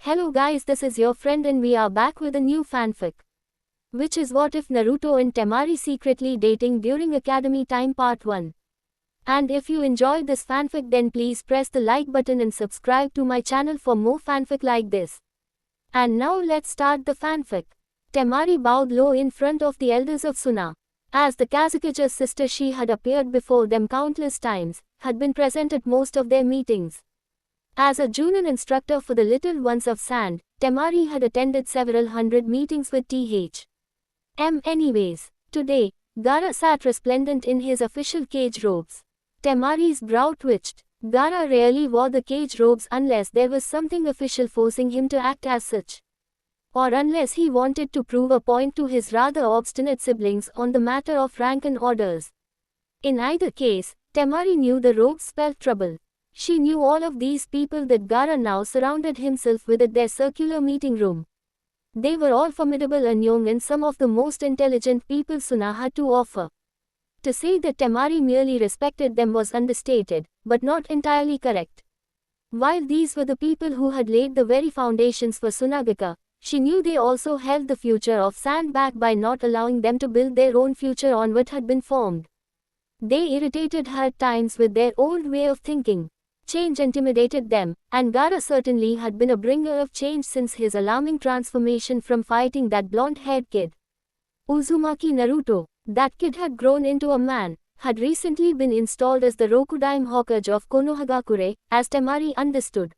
Hello guys, this is your friend and we are back with a new fanfic. Which is what if Naruto and Temari secretly dating during academy time part 1. And if you enjoyed this fanfic then please press the like button and subscribe to my channel for more fanfic like this. And now let's start the fanfic. Temari bowed low in front of the elders of Suna. As the Kazekage's sister she had appeared before them countless times, had been present at most of their meetings. As a Junin instructor for the little ones of Sand, Temari had attended several hundred meetings with Th.M. Anyways, today, Gaara sat resplendent in his official cage robes. Temari's brow twitched. Gaara rarely wore the cage robes unless there was something official forcing him to act as such. Or unless he wanted to prove a point to his rather obstinate siblings on the matter of rank and orders. In either case, Temari knew the robes spelled trouble. She knew all of these people that Gaara now surrounded himself with at their circular meeting room. They were all formidable and young and some of the most intelligent people Suna had to offer. To say that Temari merely respected them was understated, but not entirely correct. While these were the people who had laid the very foundations for Sunagaka, she knew they also held the future of Sand back by not allowing them to build their own future on what had been formed. They irritated her at times with their old way of thinking. Change intimidated them, and Gaara certainly had been a bringer of change since his alarming transformation from fighting that blonde-haired kid. Uzumaki Naruto, that kid had grown into a man, had recently been installed as the Rokudaime Hokage of Konohagakure, as Temari understood.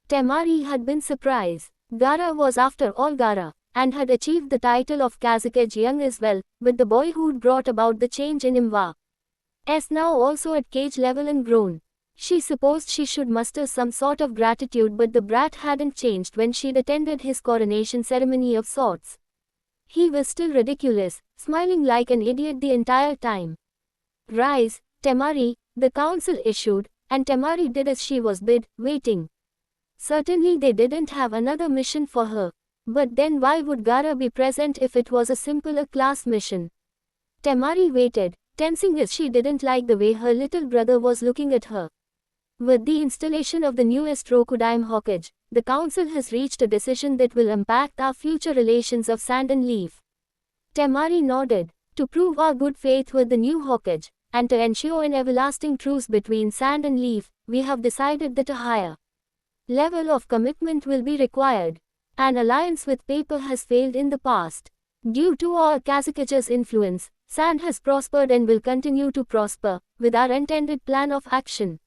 Temari had been surprised. Gaara was after all Gaara, and had achieved the title of Kazekage young as well, with the boy who'd brought about the change in him was now also at cage level and grown. She supposed she should muster some sort of gratitude but the brat hadn't changed when she'd attended his coronation ceremony of sorts. He was still ridiculous, smiling like an idiot the entire time. Rise, Temari, the council issued, and Temari did as she was bid, waiting. Certainly they didn't have another mission for her. But then why would Gaara be present if it was a simple class mission? Temari waited, tensing as she didn't like the way her little brother was looking at her. With the installation of the newest Rokudaime Hokage, the council has reached a decision that will impact our future relations of Sand and Leaf. Temari nodded. To prove our good faith with the new Hokage, and to ensure an everlasting truce between Sand and Leaf, we have decided that a higher level of commitment will be required. An alliance with paper has failed in the past. Due to our Kazekage's influence, Sand has prospered and will continue to prosper, with our intended plan of action.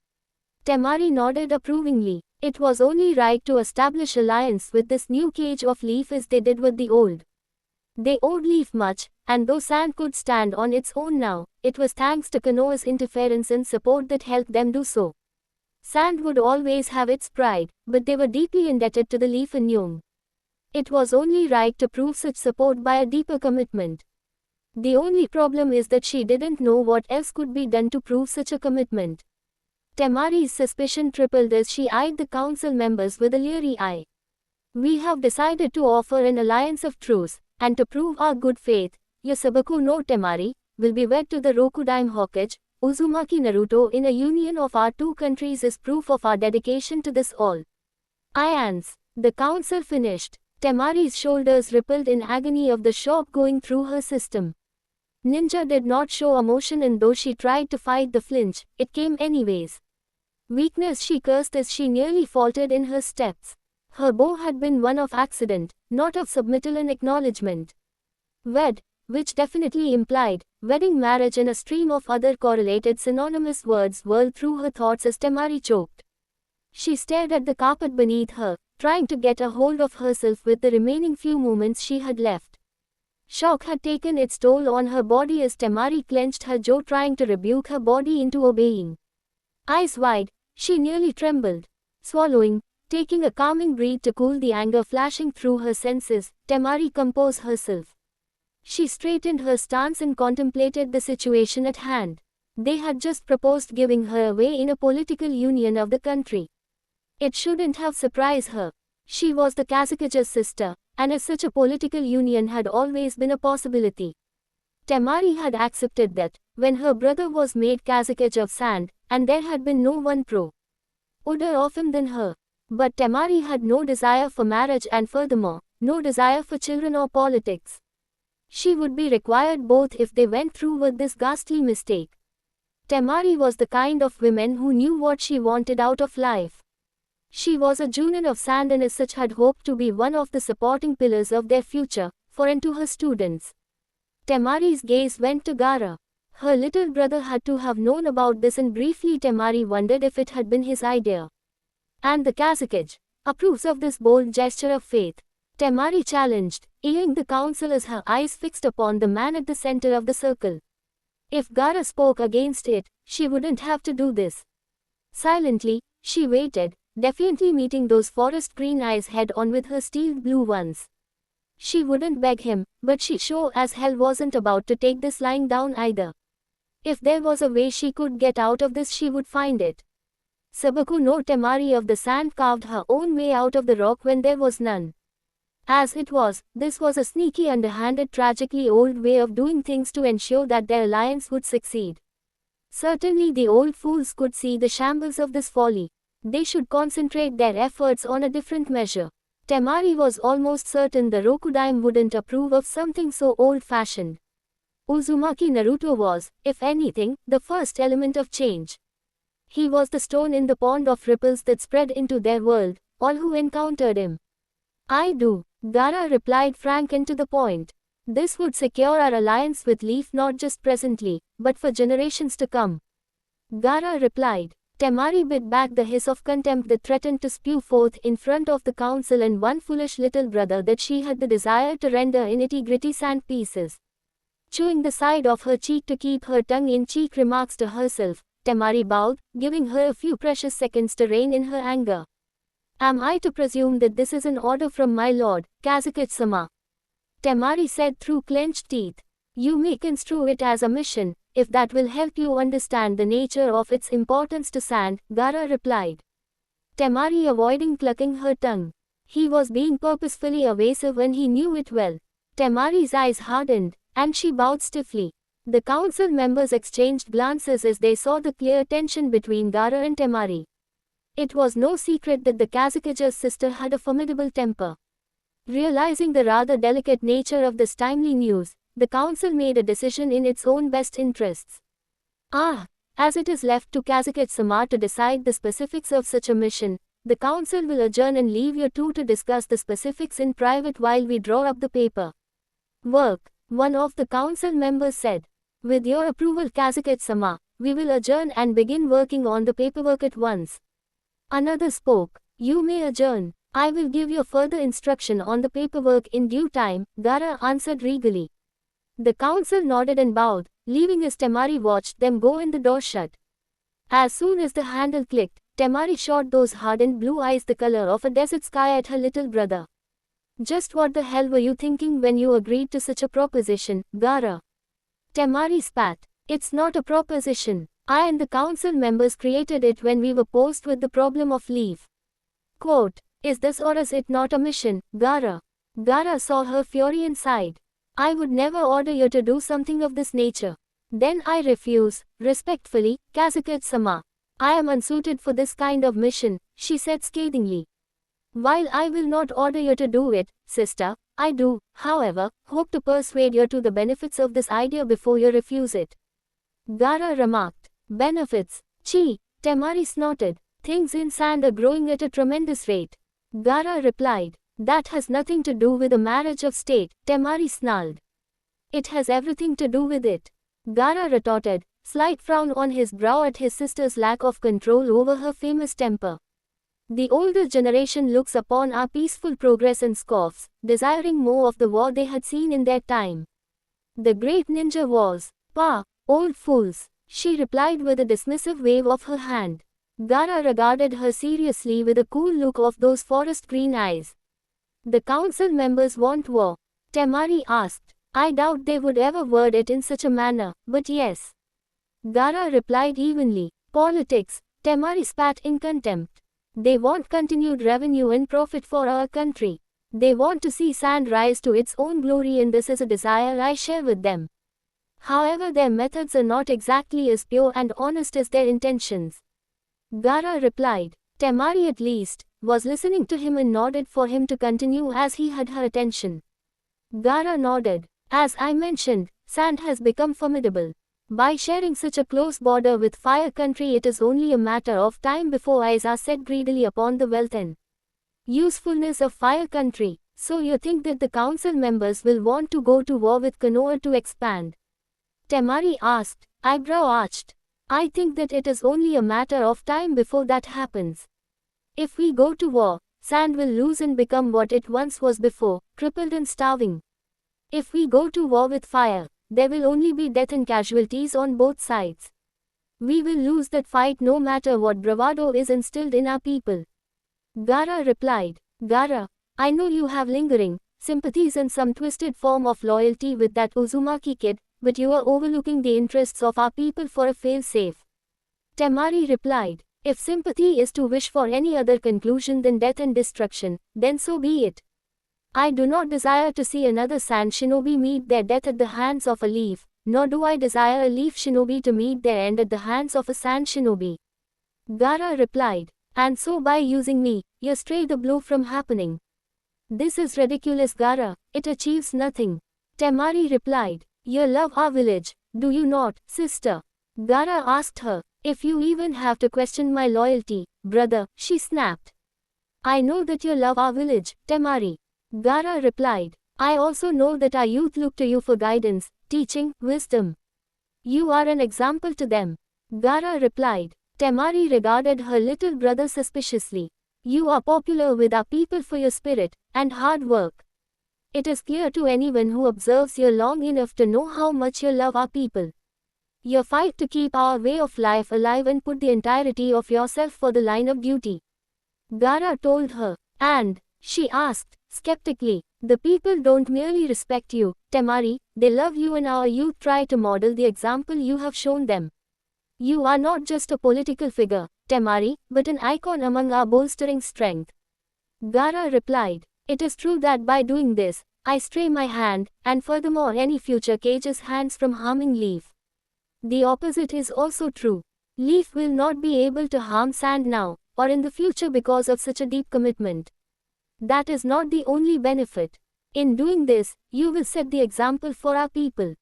Temari nodded approvingly. It was only right to establish alliance with this new cage of Leaf as they did with the old. They owed Leaf much, and though Sand could stand on its own now, it was thanks to Konoha's interference and support that helped them do so. Sand would always have its pride, but they were deeply indebted to the Leaf and Young. It was only right to prove such support by a deeper commitment. The only problem is that she didn't know what else could be done to prove such a commitment. Temari's suspicion tripled as she eyed the council members with a leery eye. We have decided to offer an alliance of truce, and to prove our good faith, Yosabaku no Temari will be wed to the Rokudaime Hokage, Uzumaki Naruto in a union of our two countries as proof of our dedication to this all. Ians, the council finished. Temari's shoulders rippled in agony of the shock going through her system. Ninja did not show emotion and though she tried to fight the flinch, it came anyways. Weakness she cursed as she nearly faltered in her steps. Her bow had been one of accident, not of submittal and acknowledgement. Wed, which definitely implied wedding marriage and a stream of other correlated synonymous words whirled through her thoughts as Temari choked. She stared at the carpet beneath her, trying to get a hold of herself with the remaining few moments she had left. Shock had taken its toll on her body as Temari clenched her jaw trying to rebuke her body into obeying. Eyes wide, she nearly trembled. Swallowing, taking a calming breath to cool the anger flashing through her senses, Temari composed herself. She straightened her stance and contemplated the situation at hand. They had just proposed giving her away in a political union of the country. It shouldn't have surprised her. She was the Kazekage's sister, and as such a political union had always been a possibility. Temari had accepted that, when her brother was made Kazekage of Sand, and there had been no one pro-order of him than her. But Temari had no desire for marriage and furthermore, no desire for children or politics. She would be required both if they went through with this ghastly mistake. Temari was the kind of woman who knew what she wanted out of life. She was a Junon of sand and as such had hoped to be one of the supporting pillars of their future, for and to her students. Temari's gaze went to Gara. Her little brother had to have known about this and briefly Temari wondered if it had been his idea. And the Kazakh approves of this bold gesture of faith. Temari challenged, eyeing the council as her eyes fixed upon the man at the center of the circle. If Gara spoke against it, she wouldn't have to do this. Silently, she waited, defiantly meeting those forest green eyes head-on with her steel blue ones. She wouldn't beg him, but she sure as hell wasn't about to take this lying down either. If there was a way she could get out of this she would find it. Sabaku no Temari of the sand carved her own way out of the rock when there was none. As it was, this was a sneaky underhanded tragically old way of doing things to ensure that their alliance would succeed. Certainly the old fools could see the shambles of this folly. They should concentrate their efforts on a different measure. Temari was almost certain the Rokudaime wouldn't approve of something so old-fashioned. Uzumaki Naruto was, if anything, the first element of change. He was the stone in the pond of ripples that spread into their world, all who encountered him. I do, Gara replied frank and to the point. This would secure our alliance with Leaf not just presently, but for generations to come. Gara replied. Temari bit back the hiss of contempt that threatened to spew forth in front of the council and one foolish little brother that she had the desire to render in itty-gritty sand pieces. Chewing the side of her cheek to keep her tongue in cheek remarks to herself, Temari bowed, giving her a few precious seconds to rein in her anger. Am I to presume that this is an order from my lord, Kazakh-sama? Temari said through clenched teeth. You may construe it as a mission, if that will help you understand the nature of its importance to sand, Gara replied. Temari avoiding clucking her tongue. He was being purposefully evasive when he knew it well. Temari's eyes hardened, and she bowed stiffly. The council members exchanged glances as they saw the clear tension between Gara and Temari. It was no secret that the Kazakh sister had a formidable temper. Realizing the rather delicate nature of this timely news, the council made a decision in its own best interests. As it is left to Kazakh-sama to decide the specifics of such a mission, the council will adjourn and leave you two to discuss the specifics in private while we draw up the paper. Work, one of the council members said. With your approval Kazakh-sama, we will adjourn and begin working on the paperwork at once. Another spoke. You may adjourn. I will give you further instruction on the paperwork in due time, Gara answered regally. The council nodded and bowed, leaving as Temari watched them go and the door shut. As soon as the handle clicked, Temari shot those hardened blue eyes the color of a desert sky at her little brother. Just what the hell were you thinking when you agreed to such a proposition, Gara? Temari spat. It's not a proposition. I and the council members created it when we were posed with the problem of leave. Quote, is this or is it not a mission, Gara? Gara saw her fury and sighed. I would never order you to do something of this nature. Then I refuse, respectfully, Kazakh-sama. I am unsuited for this kind of mission, she said scathingly. While I will not order you to do it, sister, I do, however, hope to persuade you to the benefits of this idea before you refuse it. Gara remarked. Benefits? Chi, Temari snorted. Things in sand are growing at a tremendous rate. Gara replied. That has nothing to do with a marriage of state, Temari snarled. It has everything to do with it. Gara retorted, slight frown on his brow at his sister's lack of control over her famous temper. The older generation looks upon our peaceful progress and scoffs, desiring more of the war they had seen in their time. The great ninja wars. Pah, old fools, she replied with a dismissive wave of her hand. Gara regarded her seriously with a cool look of those forest green eyes. The council members want war? Temari asked. I doubt they would ever word it in such a manner, but yes. Gara replied evenly. Politics, Temari spat in contempt. They want continued revenue and profit for our country. They want to see sand rise to its own glory and this is a desire I share with them. However, their methods are not exactly as pure and honest as their intentions. Gara replied. Temari at least, was listening to him and nodded for him to continue as he had her attention. Gaara nodded. As I mentioned, sand has become formidable. By sharing such a close border with Fire Country, it is only a matter of time before eyes are set greedily upon the wealth and usefulness of Fire Country. So you think that the council members will want to go to war with Konoha to expand? Temari asked, eyebrow arched. I think that it is only a matter of time before that happens. If we go to war, sand will lose and become what it once was before, crippled and starving. If we go to war with fire, there will only be death and casualties on both sides. We will lose that fight no matter what bravado is instilled in our people. Gaara replied. Gaara, I know you have lingering sympathies and some twisted form of loyalty with that Uzumaki kid, but you are overlooking the interests of our people for a fail-safe. Temari replied. If sympathy is to wish for any other conclusion than death and destruction, then so be it. I do not desire to see another sand shinobi meet their death at the hands of a leaf, nor do I desire a leaf shinobi to meet their end at the hands of a sand shinobi. Gaara replied. And so by using me, you stray the blow from happening. This is ridiculous, Gaara. It achieves nothing. Temari replied. You love our village, do you not, sister? Gaara asked her. If you even have to question my loyalty, brother, she snapped. I know that you love our village, Temari. Gaara replied. I also know that our youth look to you for guidance, teaching, wisdom. You are an example to them. Gaara replied. Temari regarded her little brother suspiciously. You are popular with our people for your spirit and hard work. It is clear to anyone who observes you long enough to know how much you love our people. You fight to keep our way of life alive and put the entirety of yourself for the line of duty. Gaara told her. And, she asked, skeptically, the people don't merely respect you, Temari, they love you and our youth try to model the example you have shown them. You are not just a political figure, Temari, but an icon among our bolstering strength. Gaara replied. It is true that by doing this, I stray my hand, and furthermore any future cages hands from harming Leaf. The opposite is also true. Leaf will not be able to harm Sand now, or in the future because of such a deep commitment. That is not the only benefit. In doing this, you will set the example for our people.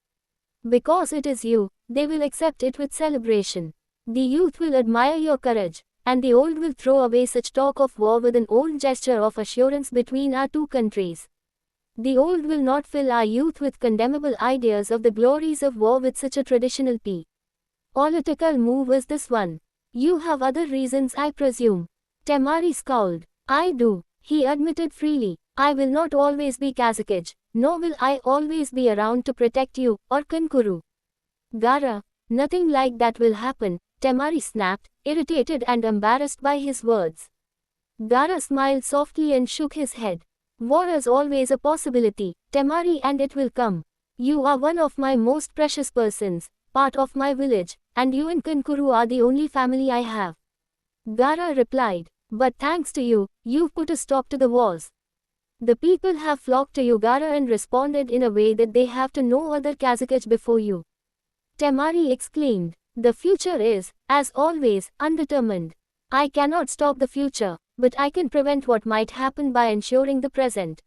Because it is you, they will accept it with celebration. The youth will admire your courage, and the old will throw away such talk of war with an old gesture of assurance between our two countries. The old will not fill our youth with condemnable ideas of the glories of war with such a traditional political move as this one. You have other reasons, I presume. Temari scowled. I do, he admitted freely. I will not always be Kazakage, nor will I always be around to protect you, or Kankuru. Gaara, nothing like that will happen, Temari snapped, irritated and embarrassed by his words. Gaara smiled softly and shook his head. War is always a possibility, Temari, and it will come. You are one of my most precious persons, part of my village, and you and Kankuru are the only family I have. Gaara replied. But thanks to you, you've put a stop to the wars. The people have flocked to you, Gaara, and responded in a way that they have to no other Kazakage before you. Temari exclaimed. The future is, as always, undetermined. I cannot stop the future, but I can prevent what might happen by ensuring the present.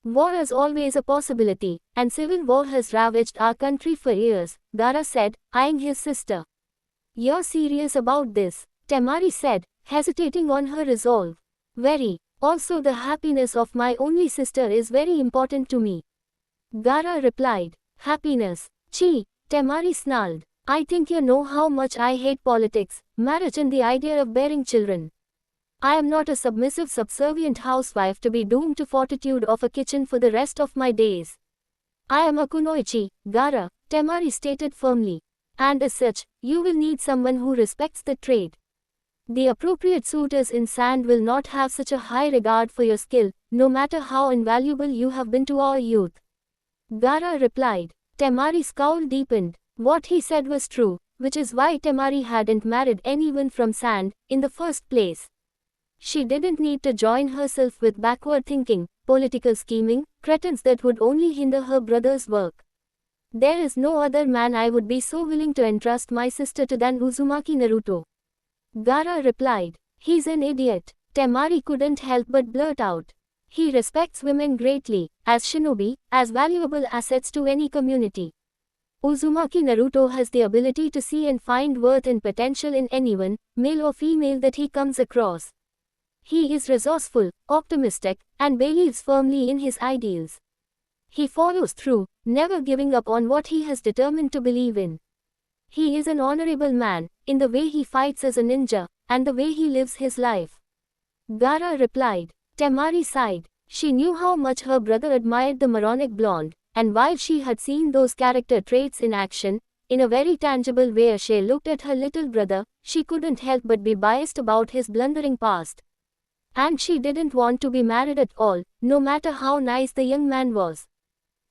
War is always a possibility, and civil war has ravaged our country for years, Gaara said, eyeing his sister. You're serious about this? Temari said, hesitating on her resolve. Very. Also the happiness of my only sister is very important to me. Gaara replied. Happiness. Chi, Temari snarled. I think you know how much I hate politics, marriage and the idea of bearing children. I am not a submissive, subservient housewife to be doomed to fortitude of a kitchen for the rest of my days. I am a kunoichi, Gaara, Temari stated firmly. And as such, you will need someone who respects the trade. The appropriate suitors in Sand will not have such a high regard for your skill, no matter how invaluable you have been to our youth. Gaara replied. Temari's scowl deepened. What he said was true, which is why Temari hadn't married anyone from Sand, in the first place. She didn't need to join herself with backward thinking, political scheming, cretins that would only hinder her brother's work. There is no other man I would be so willing to entrust my sister to than Uzumaki Naruto. Gaara replied. He's an idiot. Temari couldn't help but blurt out. He respects women greatly, as shinobi, as valuable assets to any community. Uzumaki Naruto has the ability to see and find worth and potential in anyone, male or female, that he comes across. He is resourceful, optimistic, and believes firmly in his ideals. He follows through, never giving up on what he has determined to believe in. He is an honorable man, in the way he fights as a ninja, and the way he lives his life. Gaara replied. Temari sighed. She knew how much her brother admired the moronic blonde, and while she had seen those character traits in action, in a very tangible way as she looked at her little brother, she couldn't help but be biased about his blundering past. And she didn't want to be married at all, no matter how nice the young man was.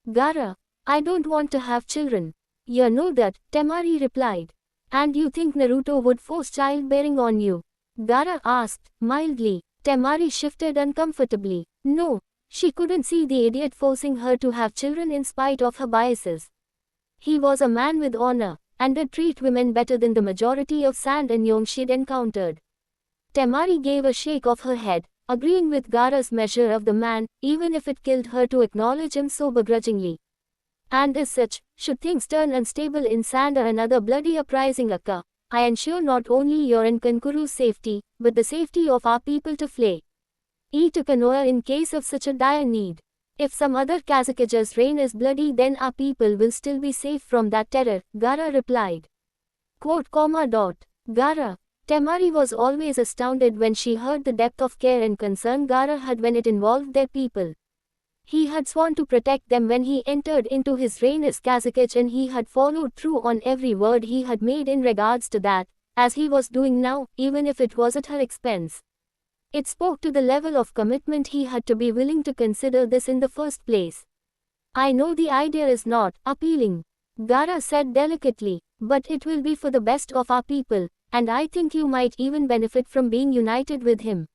Gaara, I don't want to have children. You know that, Temari replied. And you think Naruto would force childbearing on you? Gaara asked, mildly. Temari shifted uncomfortably. No, she couldn't see the idiot forcing her to have children in spite of her biases. He was a man with honor, and did treat women better than the majority of sand and young she'd encountered. Temari gave a shake of her head, agreeing with Gaara's measure of the man, even if it killed her to acknowledge him so begrudgingly. And as such, should things turn unstable in sand or another bloody uprising occur, I ensure not only your and Kankuru's safety, but the safety of our people to flay. To Konoha in case of such a dire need. If some other Kazekage's reign is bloody, then our people will still be safe from that terror, Gaara replied. Gaara. Temari was always astounded when she heard the depth of care and concern Gaara had when it involved their people. He had sworn to protect them when he entered into his reign as Kazekage, and he had followed through on every word he had made in regards to that, as he was doing now, even if it was at her expense. It spoke to the level of commitment he had to be willing to consider this in the first place. I know the idea is not appealing, Gaara said delicately, but it will be for the best of our people, and I think you might even benefit from being united with him.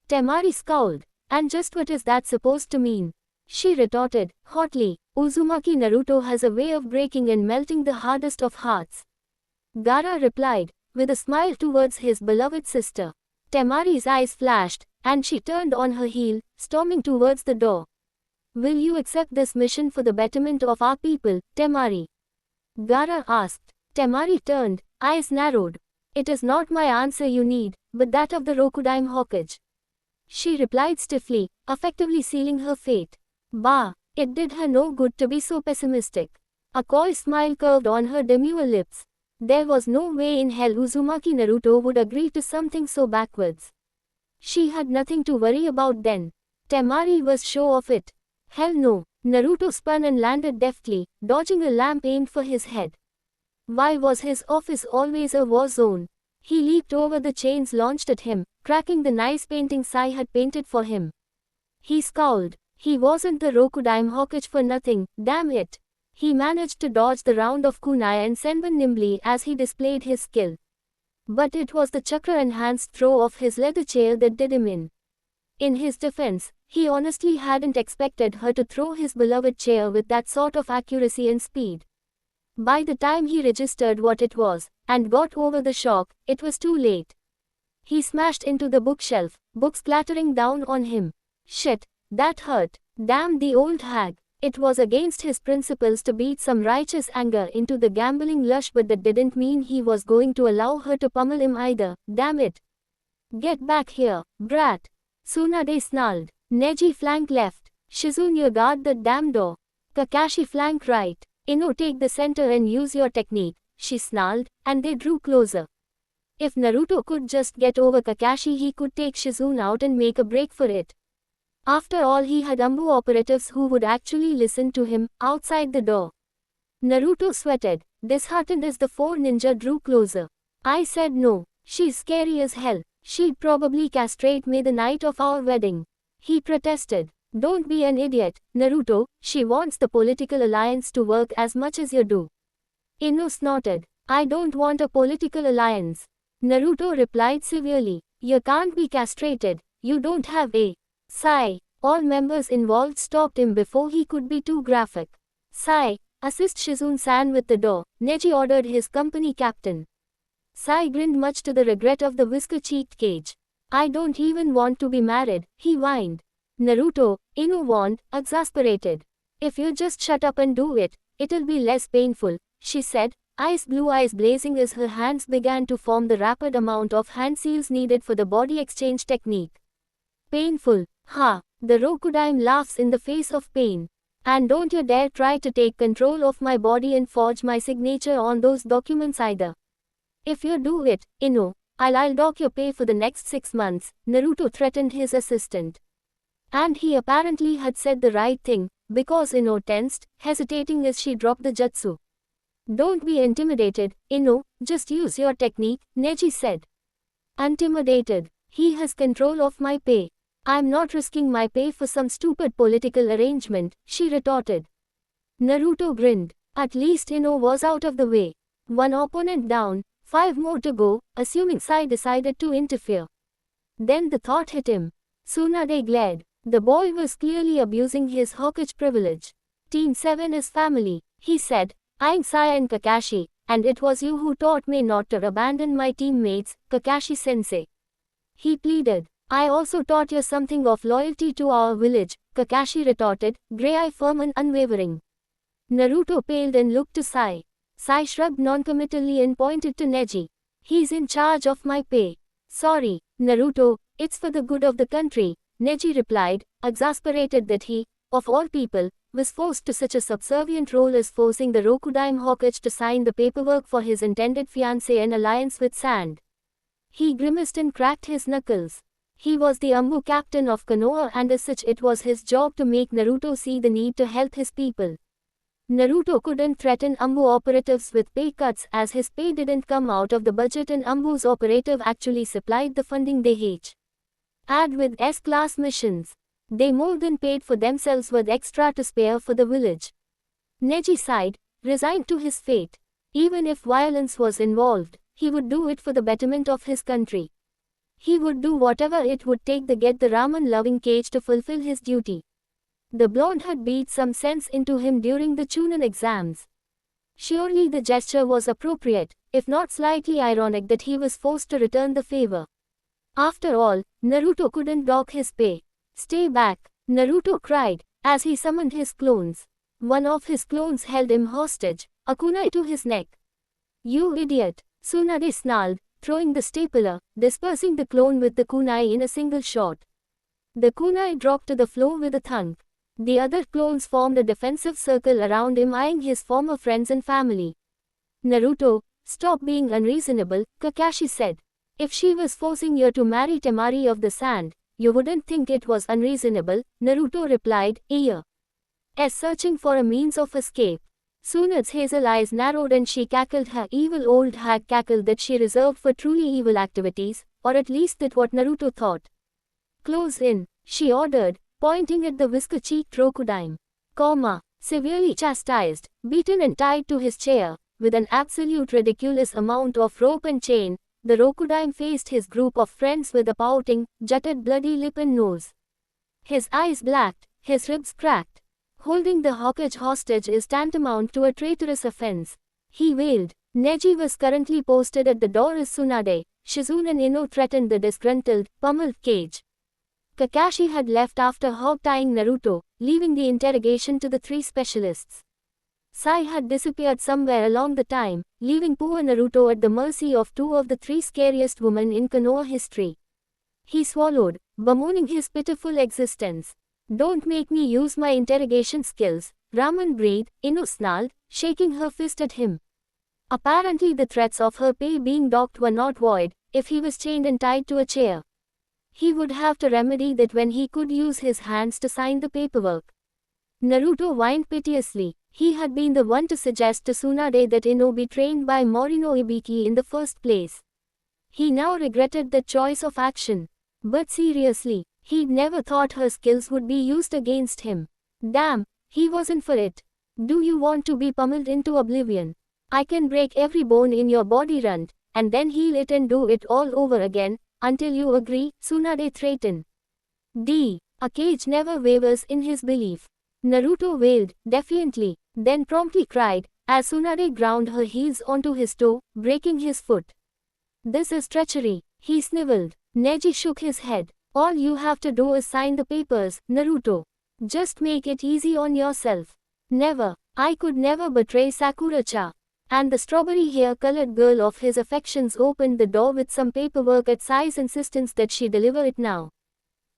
Temari scowled. And just what is that supposed to mean? She retorted, hotly. Uzumaki Naruto has a way of breaking and melting the hardest of hearts. Gaara replied, with a smile towards his beloved sister. Temari's eyes flashed, and she turned on her heel, storming towards the door. Will you accept this mission for the betterment of our people, Temari? Gaara asked. Temari turned, eyes narrowed. It is not my answer you need, but that of the Rokudaime Hokage. She replied stiffly, effectively sealing her fate. Bah, it did her no good to be so pessimistic. A coy smile curved on her demure lips. There was no way in hell Uzumaki Naruto would agree to something so backwards. She had nothing to worry about then. Temari was sure of it. Hell no. Naruto spun and landed deftly, dodging a lamp aimed for his head. Why was his office always a war zone? He leaped over the chains launched at him, cracking the nice painting Sai had painted for him. He scowled. He wasn't the Rokudaime Hokage for nothing, damn it. He managed to dodge the round of kunai and senbon nimbly as he displayed his skill. But it was the chakra-enhanced throw of his leather chair that did him in. In his defense, he honestly hadn't expected her to throw his beloved chair with that sort of accuracy and speed. By the time he registered what it was, and got over the shock, it was too late. He smashed into the bookshelf, books clattering down on him. Shit, that hurt. Damn the old hag. It was against his principles to beat some righteous anger into the gambling lush, but that didn't mean he was going to allow her to pummel him either, damn it. Get back here, brat. Tsunade snarled. Neji flank left. Shizune, you guard the damn door. Kakashi flank right. Ino, take the center and use your technique, she snarled, and they drew closer. If Naruto could just get over Kakashi, he could take Shizune out and make a break for it. After all, he had Ambu operatives who would actually listen to him, outside the door. Naruto sweated, disheartened as the four ninja drew closer. I said no, she's scary as hell, she'd probably castrate me the night of our wedding. He protested. Don't be an idiot, Naruto, she wants the political alliance to work as much as you do. Ino snorted. I don't want a political alliance. Naruto replied severely. You can't be castrated, you don't have a. Sai. All members involved stopped him before he could be too graphic. Sai, assist Shizune-san with the door, Neji ordered his company captain. Sai grinned, much to the regret of the whisker-cheeked Kage. I don't even want to be married, he whined. Naruto, Ino warned, exasperated. If you just shut up and do it, it'll be less painful, she said, blue eyes blazing as her hands began to form the rapid amount of hand seals needed for the body exchange technique. Painful, ha, the Rokudaime laughs in the face of pain. And don't you dare try to take control of my body and forge my signature on those documents either. If you do it, Ino, I'll dock your pay for the next 6 months, Naruto threatened his assistant. And he apparently had said the right thing, because Ino tensed, hesitating as she dropped the jutsu. Don't be intimidated, Ino, just use your technique, Neji said. Intimidated? He has control of my pay. I'm not risking my pay for some stupid political arrangement, she retorted. Naruto grinned. At least Ino was out of the way. One opponent down, 5 more to go, assuming Sai decided to interfere. Then the thought hit him. Tsunade glared. The boy was clearly abusing his Hokage privilege. Team 7 is family, he said, eyeing Sai and Kakashi, and it was you who taught me not to abandon my teammates, Kakashi-sensei. He pleaded. I also taught you something of loyalty to our village, Kakashi retorted, grey eye firm and unwavering. Naruto paled and looked to Sai. Sai shrugged noncommittally and pointed to Neji. He's in charge of my pay. Sorry, Naruto, it's for the good of the country, Neji replied, exasperated that he, of all people, was forced to such a subservient role as forcing the Rokudaime Hokage to sign the paperwork for his intended fiancée and alliance with Sand. He grimaced and cracked his knuckles. He was the Ambu captain of Konoha and as such it was his job to make Naruto see the need to help his people. Naruto couldn't threaten Ambu operatives with pay cuts as his pay didn't come out of the budget and Ambu's operative actually supplied the funding they had with S-class missions. They more than paid for themselves with extra to spare for the village. Neji sighed, resigned to his fate. Even if violence was involved, he would do it for the betterment of his country. He would do whatever it would take to get the ramen-loving Kage to fulfill his duty. The blonde had beat some sense into him during the Chunin exams. Surely the gesture was appropriate, if not slightly ironic that he was forced to return the favor. After all, Naruto couldn't dock his pay. Stay back, Naruto cried, as he summoned his clones. One of his clones held him hostage, a kunai to his neck. You idiot, Tsunade snarled, throwing the stapler, dispersing the clone with the kunai in a single shot. The kunai dropped to the floor with a thunk. The other clones formed a defensive circle around him, eyeing his former friends and family. Naruto, stop being unreasonable, Kakashi said. If she was forcing you to marry Temari of the Sand, you wouldn't think it was unreasonable, Naruto replied, as searching for a means of escape. Tsunade's hazel eyes narrowed and she cackled her evil old hag cackle that she reserved for truly evil activities, or at least that's what Naruto thought. Close in, she ordered, pointing at the whisker-cheeked Rokudaime. Severely chastised, beaten and tied to his chair, with an absolute ridiculous amount of rope and chain, the Rokudaime faced his group of friends with a pouting, jutted bloody lip and nose. His eyes blacked, his ribs cracked. Holding the Hokage hostage is tantamount to a traitorous offense, he wailed. Neji was currently posted at the door as Tsunade, Shizune and Ino threatened the disgruntled, pummeled Kage. Kakashi had left after hog-tying Naruto, leaving the interrogation to the 3 specialists. Sai had disappeared somewhere along the time, leaving poor Naruto at the mercy of 2 of the 3 scariest women in Konoha history. He swallowed, bemoaning his pitiful existence. Don't make me use my interrogation skills, Ramen breathed, Ino snarled, shaking her fist at him. Apparently the threats of her pay being docked were not void, if he was chained and tied to a chair. He would have to remedy that when he could use his hands to sign the paperwork. Naruto whined piteously. He had been the one to suggest to Tsunade that Ino be trained by Morino Ibiki in the first place. He now regretted that choice of action. But seriously, he'd never thought her skills would be used against him. Damn, he wasn't for it. Do you want to be pummeled into oblivion? I can break every bone in your body runt, and then heal it and do it all over again, until you agree, Tsunade threatened. A Kage never wavers in his belief. Naruto wailed, defiantly, then promptly cried, as Tsunade ground her heels onto his toe, breaking his foot. This is treachery, he sniveled. Neji shook his head. All you have to do is sign the papers, Naruto. Just make it easy on yourself. Never. I could never betray Sakura-cha. And the strawberry hair-colored girl of his affections opened the door with some paperwork at Sai's insistence that she deliver it now.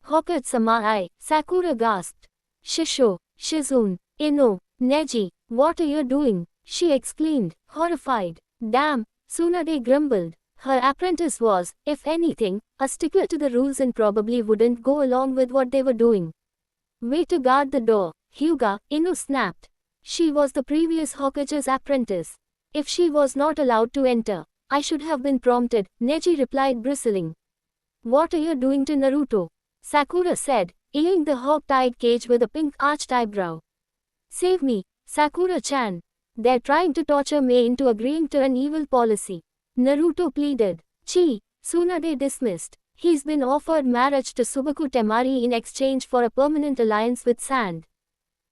Hokage-sama, Sakura gasped. Shisho, Shizune, Ino, Neji, what are you doing? She exclaimed, horrified. Damn, Tsunade grumbled. Her apprentice was, if anything, a stickler to the rules and probably wouldn't go along with what they were doing. Wait to guard the door, Hyuga, Ino snapped. She was the previous Hokage's apprentice. If she was not allowed to enter, I should have been prompted, Neji replied bristling. What are you doing to Naruto? Sakura said, eyeing the hog-tied cage with a pink arched eyebrow. Save me, Sakura-chan. They're trying to torture me into agreeing to an evil policy. Naruto pleaded. Chi, Tsunade dismissed. He's been offered marriage to Subaku Temari in exchange for a permanent alliance with Sand.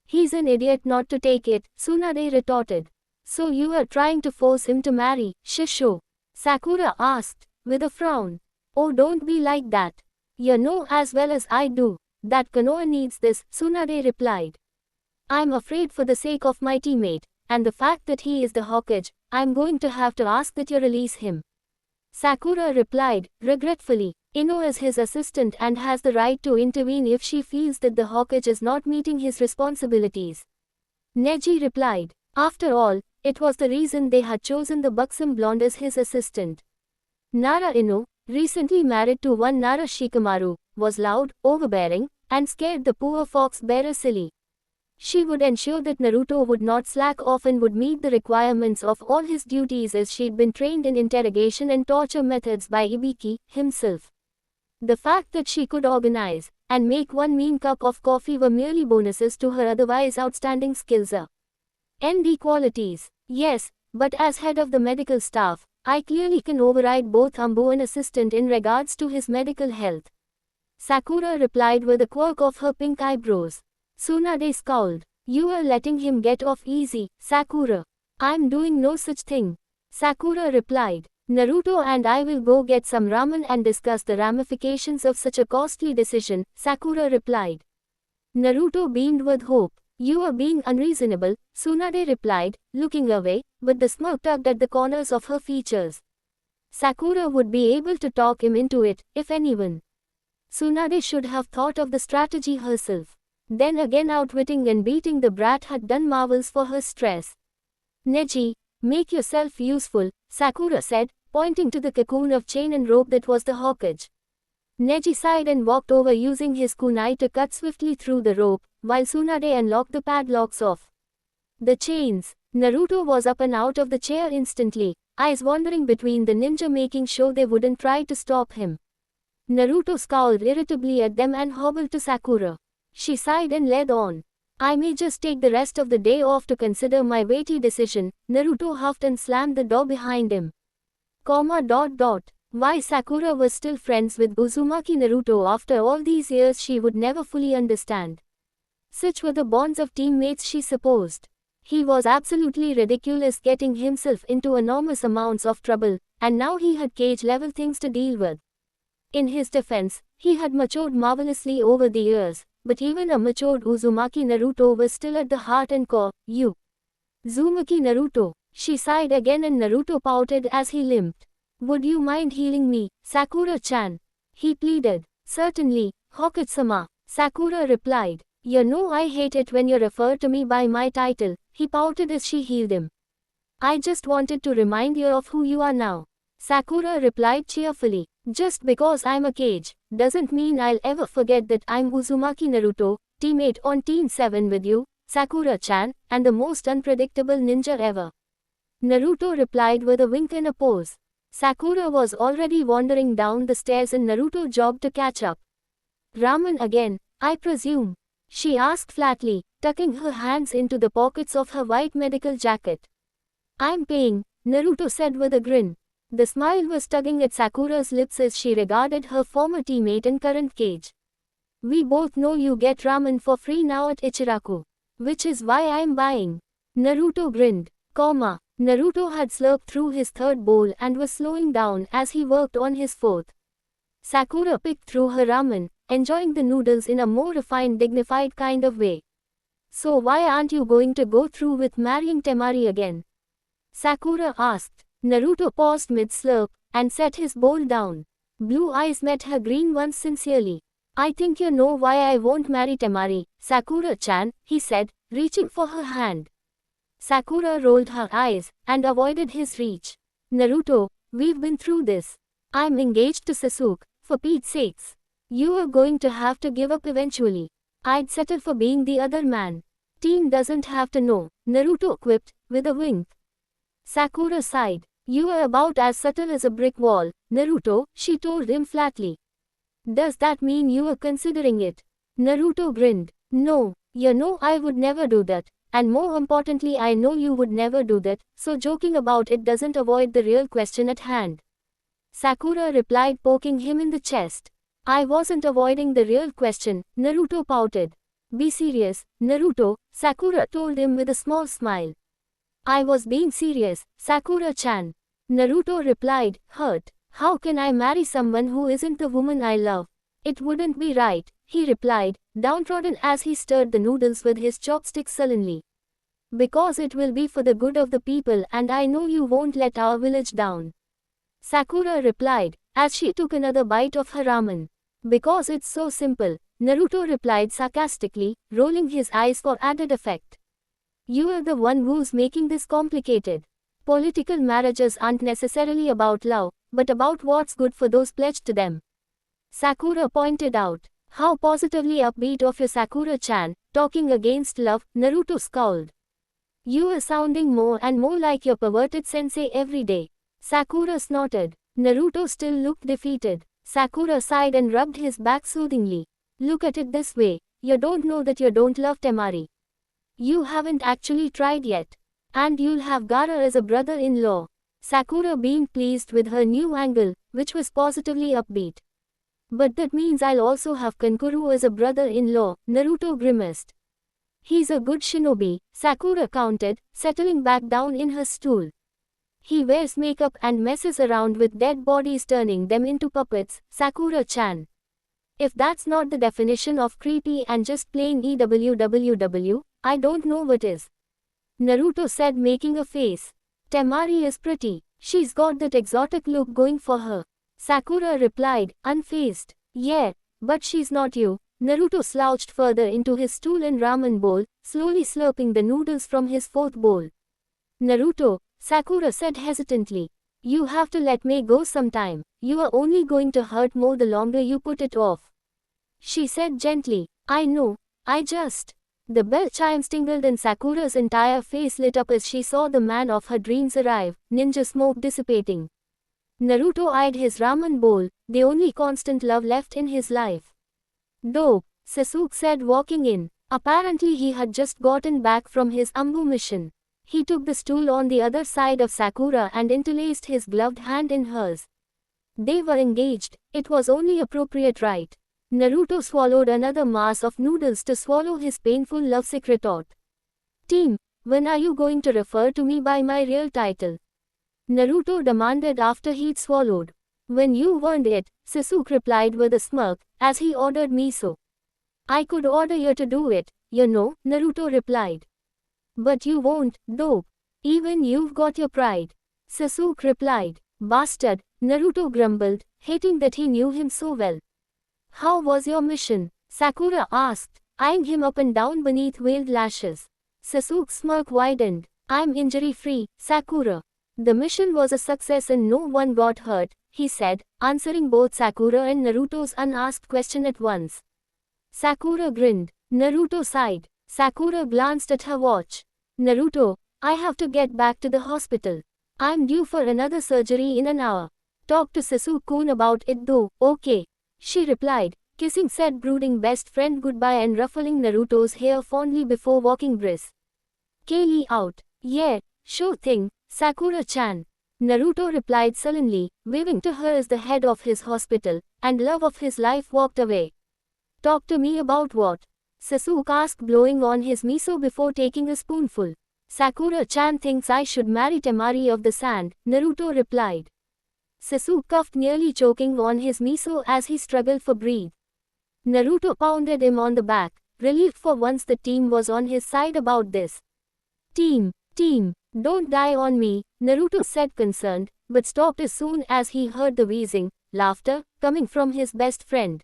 He's an idiot not to take it, Tsunade retorted. So you are trying to force him to marry, Shisho? Sakura asked, with a frown. Oh, don't be like that. You know as well as I do that Konoha needs this, Tsunade replied. I'm afraid for the sake of my teammate, and the fact that he is the Hokage, I'm going to have to ask that you release him. Sakura replied, regretfully. Ino is his assistant and has the right to intervene if she feels that the Hokage is not meeting his responsibilities. Neji replied. After all, it was the reason they had chosen the buxom blonde as his assistant. Nara Ino, recently married to one Nara Shikamaru, was loud, overbearing, and scared the poor fox bearer silly. She would ensure that Naruto would not slack off and would meet the requirements of all his duties as she'd been trained in interrogation and torture methods by Ibiki himself. The fact that she could organize and make one mean cup of coffee were merely bonuses to her otherwise outstanding skills. ND qualities. Yes, but as head of the medical staff, I clearly can override both Ambu and assistant in regards to his medical health. Sakura replied with a quirk of her pink eyebrows. Tsunade scowled. You are letting him get off easy, Sakura. I'm doing no such thing. Sakura replied. Naruto and I will go get some ramen and discuss the ramifications of such a costly decision, Sakura replied. Naruto beamed with hope. You are being unreasonable, Tsunade replied, looking away, with the smirk tugged at the corners of her features. Sakura would be able to talk him into it, if anyone. Tsunade should have thought of the strategy herself. Then again, outwitting and beating the brat had done marvels for her stress. Neji, make yourself useful, Sakura said, pointing to the cocoon of chain and rope that was the Hokage. Neji sighed and walked over using his kunai to cut swiftly through the rope, while Tsunade unlocked the padlocks of the chains. Naruto was up and out of the chair instantly, eyes wandering between the ninja making sure they wouldn't try to stop him. Naruto scowled irritably at them and hobbled to Sakura. She sighed and led on. I may just take the rest of the day off to consider my weighty decision, Naruto huffed and slammed the door behind him. Why Sakura was still friends with Uzumaki Naruto after all these years she would never fully understand. Such were the bonds of teammates, she supposed. He was absolutely ridiculous getting himself into enormous amounts of trouble, and now he had cage-level things to deal with. In his defense, he had matured marvelously over the years, but even a matured Uzumaki Naruto was still at the heart and core. Uzumaki Naruto. She sighed again and Naruto pouted as he limped. Would you mind healing me, Sakura-chan? He pleaded. Certainly, Hokage-sama, Sakura replied. You know I hate it when you refer to me by my title, he pouted as she healed him. I just wanted to remind you of who you are now. Sakura replied cheerfully. Just because I'm a Kage, doesn't mean I'll ever forget that I'm Uzumaki Naruto, teammate on Team 7 with you, Sakura-chan, and the most unpredictable ninja ever. Naruto replied with a wink and a pose. Sakura was already wandering down the stairs and Naruto jogged to catch up. Ramen again, I presume? She asked flatly, tucking her hands into the pockets of her white medical jacket. I'm paying, Naruto said with a grin. The smile was tugging at Sakura's lips as she regarded her former teammate and current Kage. We both know you get ramen for free now at Ichiraku. Which is why I'm buying. Naruto grinned. Naruto had slurped through his third bowl and was slowing down as he worked on his fourth. Sakura picked through her ramen, enjoying the noodles in a more refined, dignified kind of way. So why aren't you going to go through with marrying Temari again? Sakura asked. Naruto paused mid-slurp, and set his bowl down. Blue eyes met her green ones sincerely. I think you know why I won't marry Temari, Sakura-chan, he said, reaching for her hand. Sakura rolled her eyes, and avoided his reach. Naruto, we've been through this. I'm engaged to Sasuke, for Pete's sakes. You are going to have to give up eventually. I'd settle for being the other man. Team doesn't have to know, Naruto quipped, with a wink. Sakura sighed. You are about as subtle as a brick wall, Naruto, she told him flatly. Does that mean you are considering it? Naruto grinned. No, you know I would never do that, and more importantly I know you would never do that, so joking about it doesn't avoid the real question at hand. Sakura replied, poking him in the chest. I wasn't avoiding the real question, Naruto pouted. Be serious, Naruto, Sakura told him with a small smile. I was being serious, Sakura-chan. Naruto replied, hurt. How can I marry someone who isn't the woman I love? It wouldn't be right, he replied, downtrodden as he stirred the noodles with his chopsticks sullenly. Because it will be for the good of the people and I know you won't let our village down. Sakura replied, as she took another bite of her ramen. Because it's so simple, Naruto replied sarcastically, rolling his eyes for added effect. You are the one who's making this complicated. Political marriages aren't necessarily about love, but about what's good for those pledged to them. Sakura pointed out. How positively upbeat of your Sakura-chan, talking against love, Naruto scowled. You are sounding more and more like your perverted sensei every day. Sakura snorted. Naruto still looked defeated. Sakura sighed and rubbed his back soothingly. Look at it this way, you don't know that you don't love Temari. You haven't actually tried yet. And you'll have Gaara as a brother-in-law. Sakura beamed pleased with her new angle, which was positively upbeat. But that means I'll also have Kankuro as a brother-in-law, Naruto grimaced. He's a good shinobi, Sakura counted, settling back down in her stool. He wears makeup and messes around with dead bodies turning them into puppets, Sakura-chan. If that's not the definition of creepy and just plain EWWW, I don't know what is. Naruto said, making a face. Temari is pretty. She's got that exotic look going for her. Sakura replied, unfazed. Yeah, but she's not you. Naruto slouched further into his stool and ramen bowl, slowly slurping the noodles from his fourth bowl. Naruto, Sakura said hesitantly. You have to let me go sometime. You are only going to hurt more the longer you put it off. She said gently. I know. The bell chimes tingled and Sakura's entire face lit up as she saw the man of her dreams arrive, ninja smoke dissipating. Naruto eyed his ramen bowl, the only constant love left in his life. Dope, Sasuke said walking in. Apparently he had just gotten back from his Ambu mission. He took the stool on the other side of Sakura and interlaced his gloved hand in hers. They were engaged, it was only appropriate, right? Naruto swallowed another mass of noodles to swallow his painful lovesick retort. Team, when are you going to refer to me by my real title? Naruto demanded after he'd swallowed. When you earned it, Sasuke replied with a smirk, as he ordered miso. I could order you to do it, you know, Naruto replied. But you won't, dope. Even you've got your pride. Sasuke replied. Bastard, Naruto grumbled, hating that he knew him so well. How was your mission? Sakura asked, eyeing him up and down beneath veiled lashes. Sasuke's smirk widened. I'm injury-free, Sakura. The mission was a success and no one got hurt, he said, answering both Sakura and Naruto's unasked question at once. Sakura grinned. Naruto sighed. Sakura glanced at her watch. Naruto, I have to get back to the hospital. I'm due for another surgery in an hour. Talk to Sasuke-kun about it though, okay? She replied, kissing said brooding best friend goodbye and ruffling Naruto's hair fondly before walking brisk. Kaylee out. Yeah, sure thing, Sakura-chan. Naruto replied sullenly, waving to her as the head of his hospital, and love of his life walked away. Talk to me about what? Sasuke asked, blowing on his miso before taking a spoonful. Sakura-chan thinks I should marry Temari of the Sand, Naruto replied. Sasuke coughed, nearly choking on his miso as he struggled for breath. Naruto pounded him on the back, relieved for once the team was on his side about this. Team, don't die on me, Naruto said concerned, but stopped as soon as he heard the wheezing laughter coming from his best friend.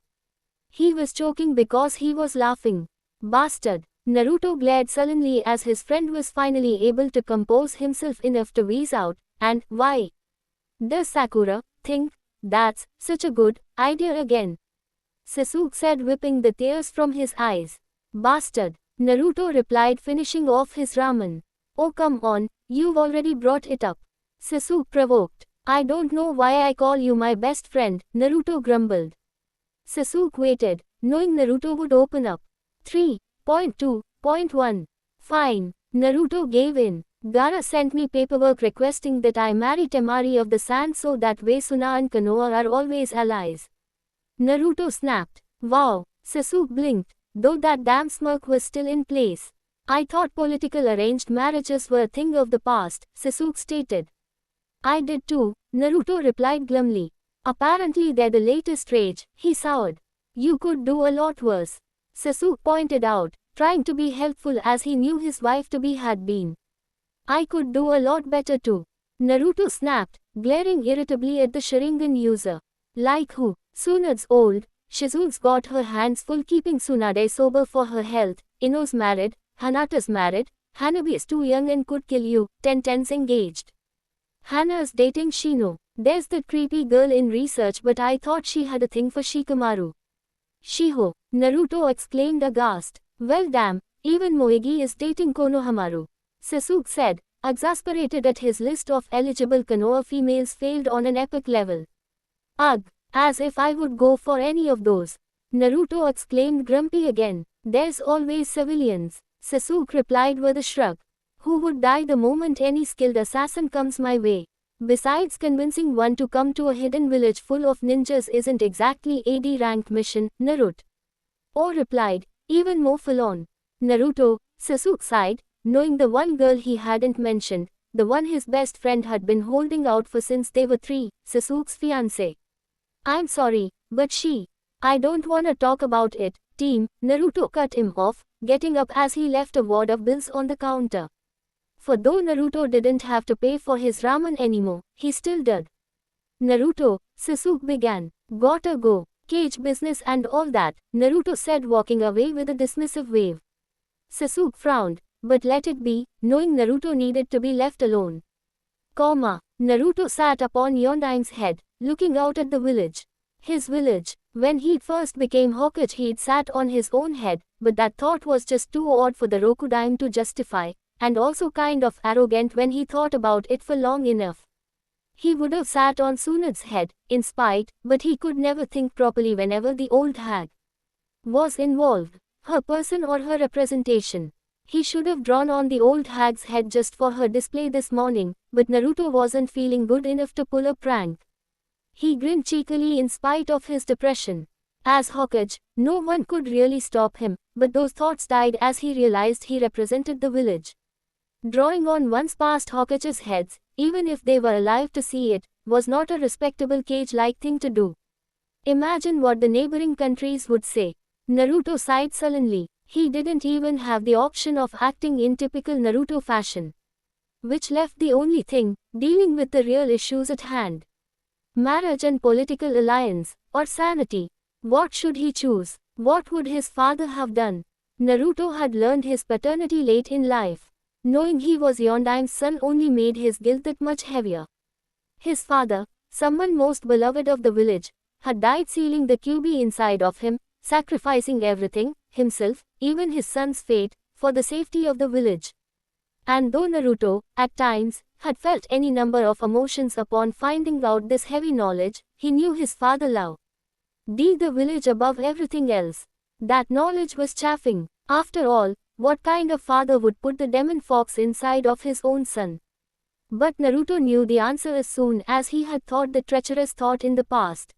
He was choking because he was laughing. Bastard. Naruto glared sullenly as his friend was finally able to compose himself enough to wheeze out, and why does Sakura think that's such a good idea again? Sasuke said, wiping the tears from his eyes. Bastard. Naruto replied, finishing off his ramen. Oh come on, you've already brought it up. Sasuke provoked. I don't know why I call you my best friend, Naruto grumbled. Sasuke waited, knowing Naruto would open up. 3.2.1 Fine. Naruto gave in. Gaara sent me paperwork requesting that I marry Temari of the Sand so that way Suna and Konoha are always allies. Naruto snapped. Wow. Sasuke blinked, though that damn smirk was still in place. I thought political arranged marriages were a thing of the past, Sasuke stated. I did too, Naruto replied glumly. Apparently they're the latest rage, he soured. You could do a lot worse, Sasuke pointed out, trying to be helpful as he knew his wife-to-be had been. I could do a lot better too, Naruto snapped, glaring irritably at the Sharingan user. Like who? Tsunade's old. Shizune's got her hands full keeping Tsunade sober for her health. Ino's married, Hanata's married, Hanabi is too young and could kill you. Tenten's engaged. Hana's dating Shino. There's that creepy girl in research, but I thought she had a thing for Shikamaru. Shiho, Naruto exclaimed aghast. Well damn, even Moegi is dating Konohamaru. Sasuke said, exasperated at his list of eligible Konoha females failed on an epic level. Ugh, as if I would go for any of those. Naruto exclaimed grumpy again. There's always civilians, Sasuke replied with a shrug. Who would die the moment any skilled assassin comes my way? Besides, convincing one to come to a hidden village full of ninjas isn't exactly a D-ranked mission, Naruto replied, even more full-on. Naruto, Sasuke sighed, knowing the one girl he hadn't mentioned, the one his best friend had been holding out for since they were 3, Sasuke's fiancée. I'm sorry, but I don't wanna talk about it, team, Naruto cut him off, getting up as he left a wad of bills on the counter. For though Naruto didn't have to pay for his ramen anymore, he still did. Naruto, Sasuke began. Gotta go. Cage business and all that, Naruto said, walking away with a dismissive wave. Sasuke frowned, but let it be, knowing Naruto needed to be left alone. Naruto sat upon Yondaim's head, looking out at the village. His village. When he first became Hokage he'd sat on his own head, but that thought was just too odd for the Rokudaime to justify, and also kind of arrogant when he thought about it for long enough. He would have sat on Tsunade's head, in spite, but he could never think properly whenever the old hag was involved, her person or her representation. He should have drawn on the old hag's head just for her display this morning, but Naruto wasn't feeling good enough to pull a prank. He grinned cheekily in spite of his depression. As Hokage, no one could really stop him, but those thoughts died as he realized he represented the village. Drawing on once past Hokage's heads, even if they were alive to see it, was not a respectable cage-like thing to do. Imagine what the neighboring countries would say. Naruto sighed sullenly. He didn't even have the option of acting in typical Naruto fashion. Which left the only thing, dealing with the real issues at hand. Marriage and political alliance, or sanity. What should he choose? What would his father have done? Naruto had learned his paternity late in life. Knowing he was Yondaime's son only made his guilt that much heavier. His father, someone most beloved of the village, had died sealing the QB inside of him, sacrificing everything, himself, even his son's fate, for the safety of the village. And though Naruto, at times, had felt any number of emotions upon finding out this heavy knowledge, he knew his father loved the village above everything else. That knowledge was chafing. After all, what kind of father would put the demon fox inside of his own son? But Naruto knew the answer as soon as he had thought the treacherous thought in the past.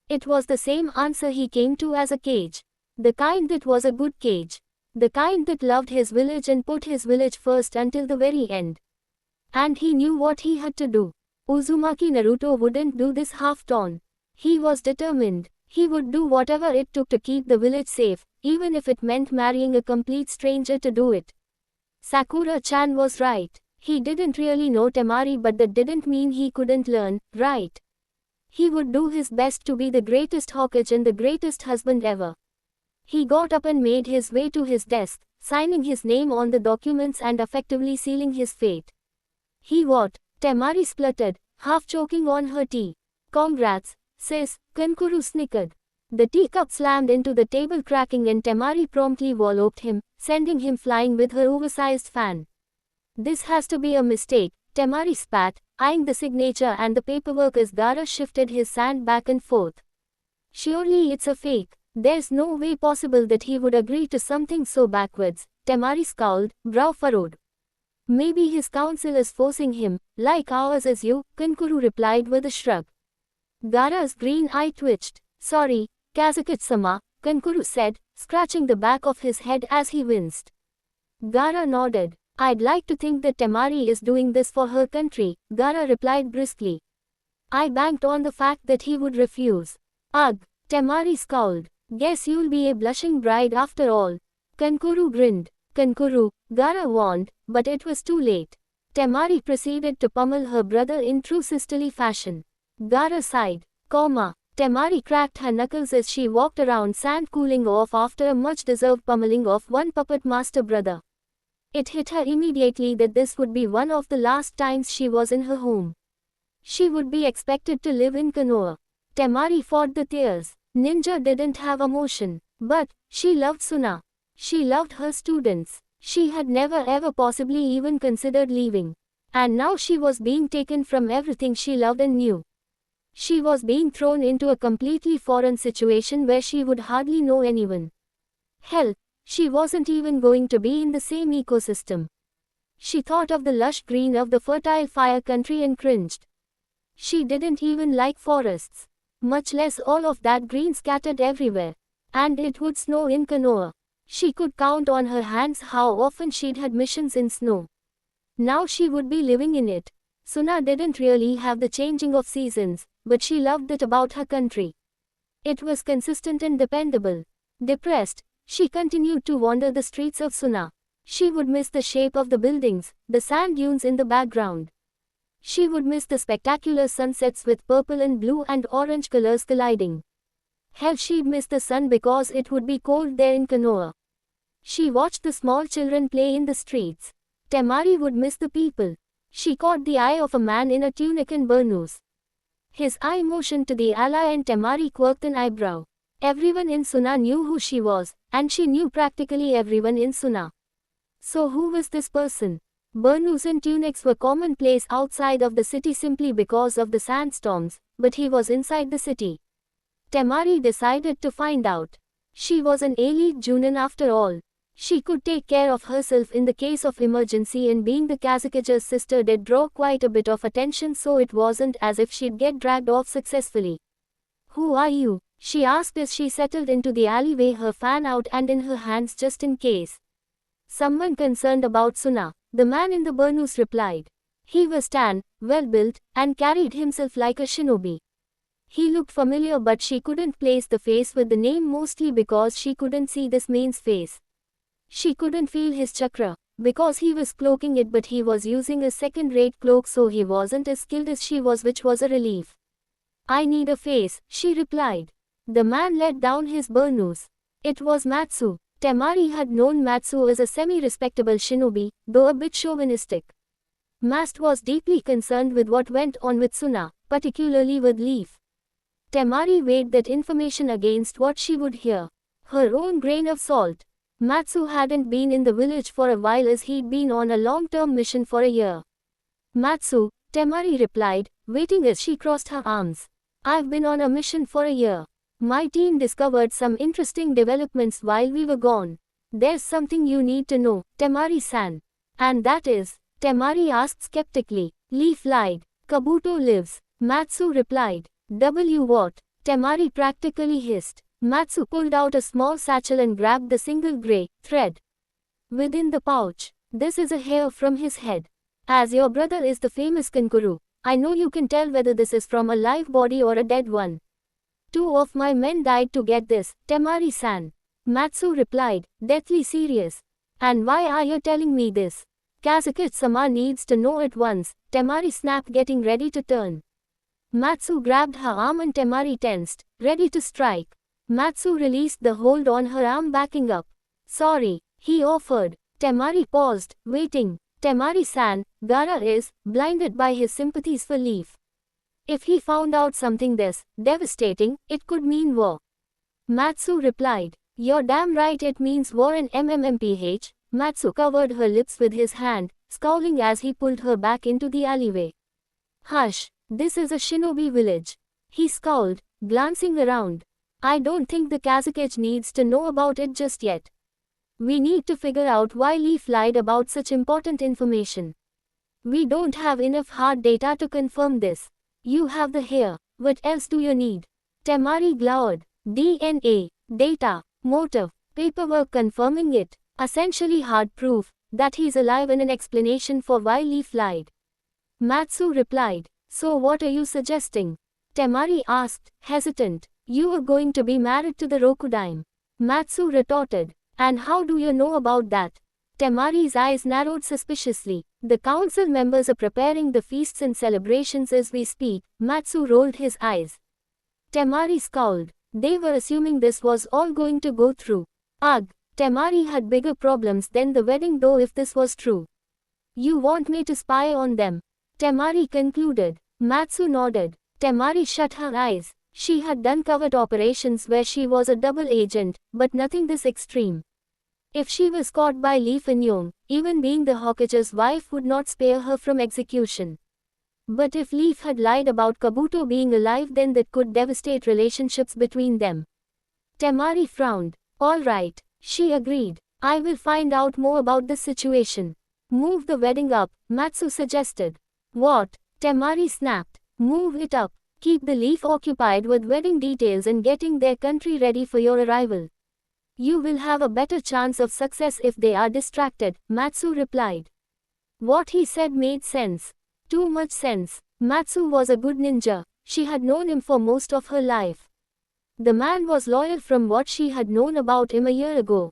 It was the same answer he came to as a cage. The kind that was a good cage. The kind that loved his village and put his village first until the very end. And he knew what he had to do. Uzumaki Naruto wouldn't do this half-ton. He was determined. He would do whatever it took to keep the village safe, even if it meant marrying a complete stranger to do it. Sakura-chan was right. He didn't really know Temari, but that didn't mean he couldn't learn, right? He would do his best to be the greatest Hokage and the greatest husband ever. He got up and made his way to his desk, signing his name on the documents and effectively sealing his fate. He what? Temari spluttered, half choking on her tea. Congrats, sis, Kankuru snickered. The teacup slammed into the table cracking and Temari promptly walloped him, sending him flying with her oversized fan. This has to be a mistake, Temari spat, eyeing the signature and the paperwork as Gaara shifted his sand back and forth. Surely it's a fake. There's no way possible that he would agree to something so backwards, Temari scowled, brow furrowed. Maybe his counsel is forcing him, like ours is you, Kankuru replied with a shrug. Gaara's green eye twitched. Sorry, Kazekage-sama, Kankuru said, scratching the back of his head as he winced. Gaara nodded. I'd like to think that Temari is doing this for her country, Gaara replied briskly. I banked on the fact that he would refuse. Ugh, Temari scowled. Guess you'll be a blushing bride after all. Kankuru grinned. Kankuru, Gaara warned, but it was too late. Temari proceeded to pummel her brother in true sisterly fashion. Gaara sighed. Temari cracked her knuckles as she walked around sand cooling off after a much-deserved pummeling of one puppet master brother. It hit her immediately that this would be one of the last times she was in her home. She would be expected to live in Konoha. Temari fought the tears. Ninja didn't have emotion, but she loved Suna. She loved her students. She had never ever possibly even considered leaving. And now she was being taken from everything she loved and knew. She was being thrown into a completely foreign situation where she would hardly know anyone. Hell, she wasn't even going to be in the same ecosystem. She thought of the lush green of the fertile fire country and cringed. She didn't even like forests, much less all of that green scattered everywhere. And it would snow in Konoha. She could count on her hands how often she'd had missions in snow. Now she would be living in it. Suna didn't really have the changing of seasons, but she loved it about her country. It was consistent and dependable. Depressed, she continued to wander the streets of Suna. She would miss the shape of the buildings, the sand dunes in the background. She would miss the spectacular sunsets with purple and blue and orange colors colliding. Hell, she'd miss the sun because it would be cold there in Konoha. She watched the small children play in the streets. Temari would miss the people. She caught the eye of a man in a tunic and burnous. His eye motioned to the ally and Temari quirked an eyebrow. Everyone in Suna knew who she was, and she knew practically everyone in Suna. So who was this person? Burnous and tunics were commonplace outside of the city simply because of the sandstorms, but he was inside the city. Temari decided to find out. She was an elite Junin after all. She could take care of herself in the case of emergency, and being the Kazekage's sister did draw quite a bit of attention, so it wasn't as if she'd get dragged off successfully. Who are you? She asked as she settled into the alleyway, her fan out and in her hands just in case. Someone concerned about Suna, the man in the burnous replied. He was tan, well-built, and carried himself like a shinobi. He looked familiar, but she couldn't place the face with the name, mostly because she couldn't see this man's face. She couldn't feel his chakra, because he was cloaking it, but he was using a second-rate cloak, so he wasn't as skilled as she was, which was a relief. I need a face, she replied. The man let down his burnous. It was Matsu. Temari had known Matsu as a semi-respectable shinobi, though a bit chauvinistic. Mast was deeply concerned with what went on with Suna, particularly with Leaf. Temari weighed that information against what she would hear. Her own grain of salt. Matsu hadn't been in the village for a while, as he'd been on a long-term mission for a year. Matsu, Temari replied, waiting as she crossed her arms. I've been on a mission for a year. My team discovered some interesting developments while we were gone. There's something you need to know, Temari-san. And that is? Temari asked skeptically. Leaf lied. Kabuto lives. Matsu replied. What? Temari practically hissed. Matsu pulled out a small satchel and grabbed the single grey thread within the pouch. This is a hair from his head. As your brother is the famous Kankuru, I know you can tell whether this is from a live body or a dead one. 2 of my men died to get this, Temari-san. Matsu replied, deathly serious. And why are you telling me this? Kazuki-sama needs to know at once, Temari snapped, getting ready to turn. Matsu grabbed her arm and Temari tensed, ready to strike. Matsu released the hold on her arm, backing up. Sorry, he offered. Temari paused, waiting. Temari-san, Gaara is blinded by his sympathies for Leaf. If he found out something this devastating, it could mean war. Matsu replied, you're damn right, it means war and MMMPH. Matsu covered her lips with his hand, scowling as he pulled her back into the alleyway. Hush, this is a shinobi village. He scowled, glancing around. I don't think the Kazuki needs to know about it just yet. We need to figure out why Leaf lied about such important information. We don't have enough hard data to confirm this. You have the hair. What else do you need? Temari glowered. DNA, data, motive, paperwork confirming it. Essentially hard proof that he's alive and an explanation for why Leaf lied. Matsu replied. So what are you suggesting? Temari asked, hesitant. You are going to be married to the Rokudaime. Matsu retorted. And how do you know about that? Temari's eyes narrowed suspiciously. The council members are preparing the feasts and celebrations as we speak. Matsu rolled his eyes. Temari scowled. They were assuming this was all going to go through. Ugh, Temari had bigger problems than the wedding, though, if this was true. You want me to spy on them? Temari concluded. Matsu nodded. Temari shut her eyes. She had done covert operations where she was a double agent, but nothing this extreme. If she was caught by Lee Fin-young, even being the Hokage's wife would not spare her from execution. But if Leaf had lied about Kabuto being alive, then that could devastate relationships between them. Temari frowned. All right, she agreed. I will find out more about this situation. Move the wedding up, Matsu suggested. What? Temari snapped. Move it up. Keep the Leaf occupied with wedding details and getting their country ready for your arrival. You will have a better chance of success if they are distracted, Matsu replied. What he said made sense. Too much sense. Matsu was a good ninja. She had known him for most of her life. The man was loyal from what she had known about him a year ago.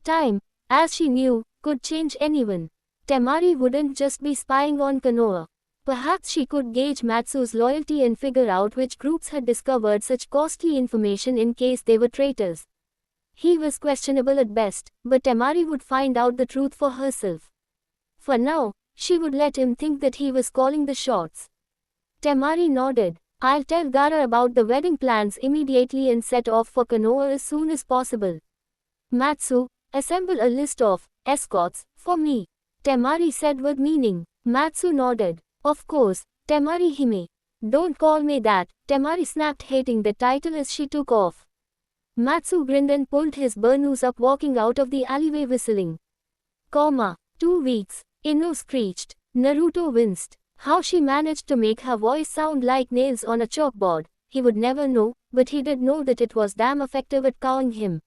Time, as she knew, could change anyone. Temari wouldn't just be spying on Konoha. Perhaps she could gauge Matsu's loyalty and figure out which groups had discovered such costly information in case they were traitors. He was questionable at best, but Temari would find out the truth for herself. For now, she would let him think that he was calling the shots. Temari nodded. I'll tell Gaara about the wedding plans immediately and set off for Konoha as soon as possible. Matsu, assemble a list of escorts for me, Temari said with meaning. Matsu nodded. Of course, Temari Hime. Don't call me that, Temari snapped, hating the title as she took off. Matsu grinned and pulled his burnous up, walking out of the alleyway whistling. 2 weeks, Ino screeched. Naruto winced. How she managed to make her voice sound like nails on a chalkboard, he would never know, but he did know that it was damn effective at cowing him.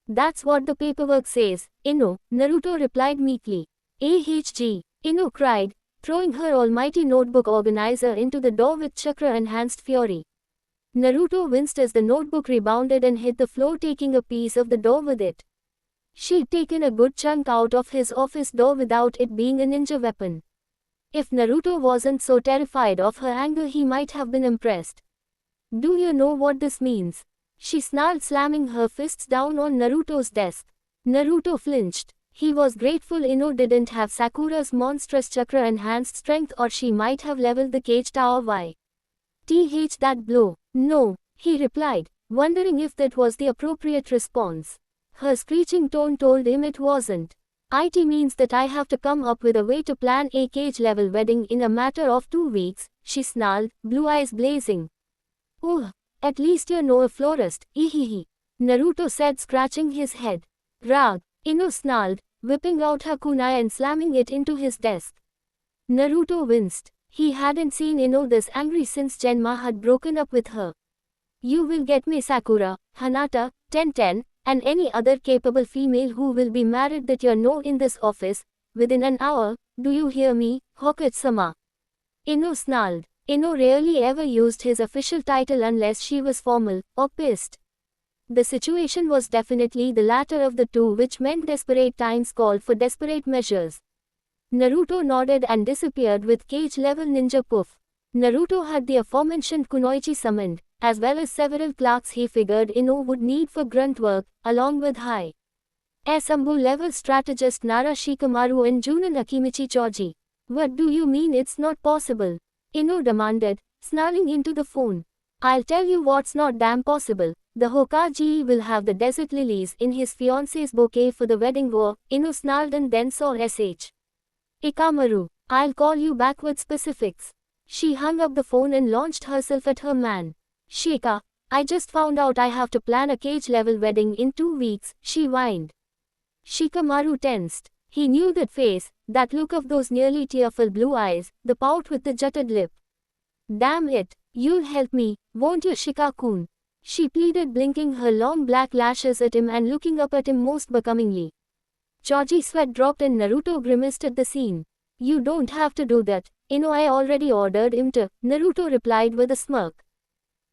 That's what the paperwork says, Ino, Naruto replied meekly. AHG, Ino cried, throwing her almighty notebook organizer into the door with chakra-enhanced fury. Naruto winced as the notebook rebounded and hit the floor, taking a piece of the door with it. She'd taken a good chunk out of his office door without it being a ninja weapon. If Naruto wasn't so terrified of her anger, he might have been impressed. Do you know what this means? She snarled, slamming her fists down on Naruto's desk. Naruto flinched. He was grateful Ino didn't have Sakura's monstrous chakra-enhanced strength, or she might have leveled the cage tower. Why? That blow. No, he replied, wondering if that was the appropriate response. Her screeching tone told him it wasn't. It means that I have to come up with a way to plan a cage-level wedding in a matter of 2 weeks, she snarled, blue eyes blazing. Oh, at least you know a florist, ehehe. Naruto said, scratching his head. Rag, Ino snarled, whipping out her kunai and slamming it into his desk. Naruto winced. He hadn't seen Ino this angry since Genma had broken up with her. You will get me Sakura, Hanata, Tenten, and any other capable female who will be married that you know in this office, within an hour, do you hear me, Hokage-sama? Ino snarled. Ino rarely ever used his official title unless she was formal or pissed. The situation was definitely the latter of the two, which meant desperate times called for desperate measures. Naruto nodded and disappeared with cage-level ninja poof. Naruto had the aforementioned kunoichi summoned, as well as several clerks he figured Ino would need for grunt work, along with high Sambu-level strategist Nara Shikamaru and Junin Akimichi Choji. What do you mean it's not possible? Ino demanded, snarling into the phone. I'll tell you what's not damn possible. The Hokage will have the desert lilies in his fiancée's bouquet for the wedding war, Ino snarled and then saw S.H. Ikamaru. I'll call you back with specifics. She hung up the phone and launched herself at her man. Shika, I just found out I have to plan a cage-level wedding in 2 weeks, she whined. Shikamaru tensed. He knew that face, that look of those nearly tearful blue eyes, the pout with the jutted lip. Damn it, you'll help me, won't you, Shika-kun? She pleaded, blinking her long black lashes at him and looking up at him most becomingly. Choji's sweat dropped and Naruto grimaced at the scene. You don't have to do that, Ino, I already ordered him to, Naruto replied with a smirk.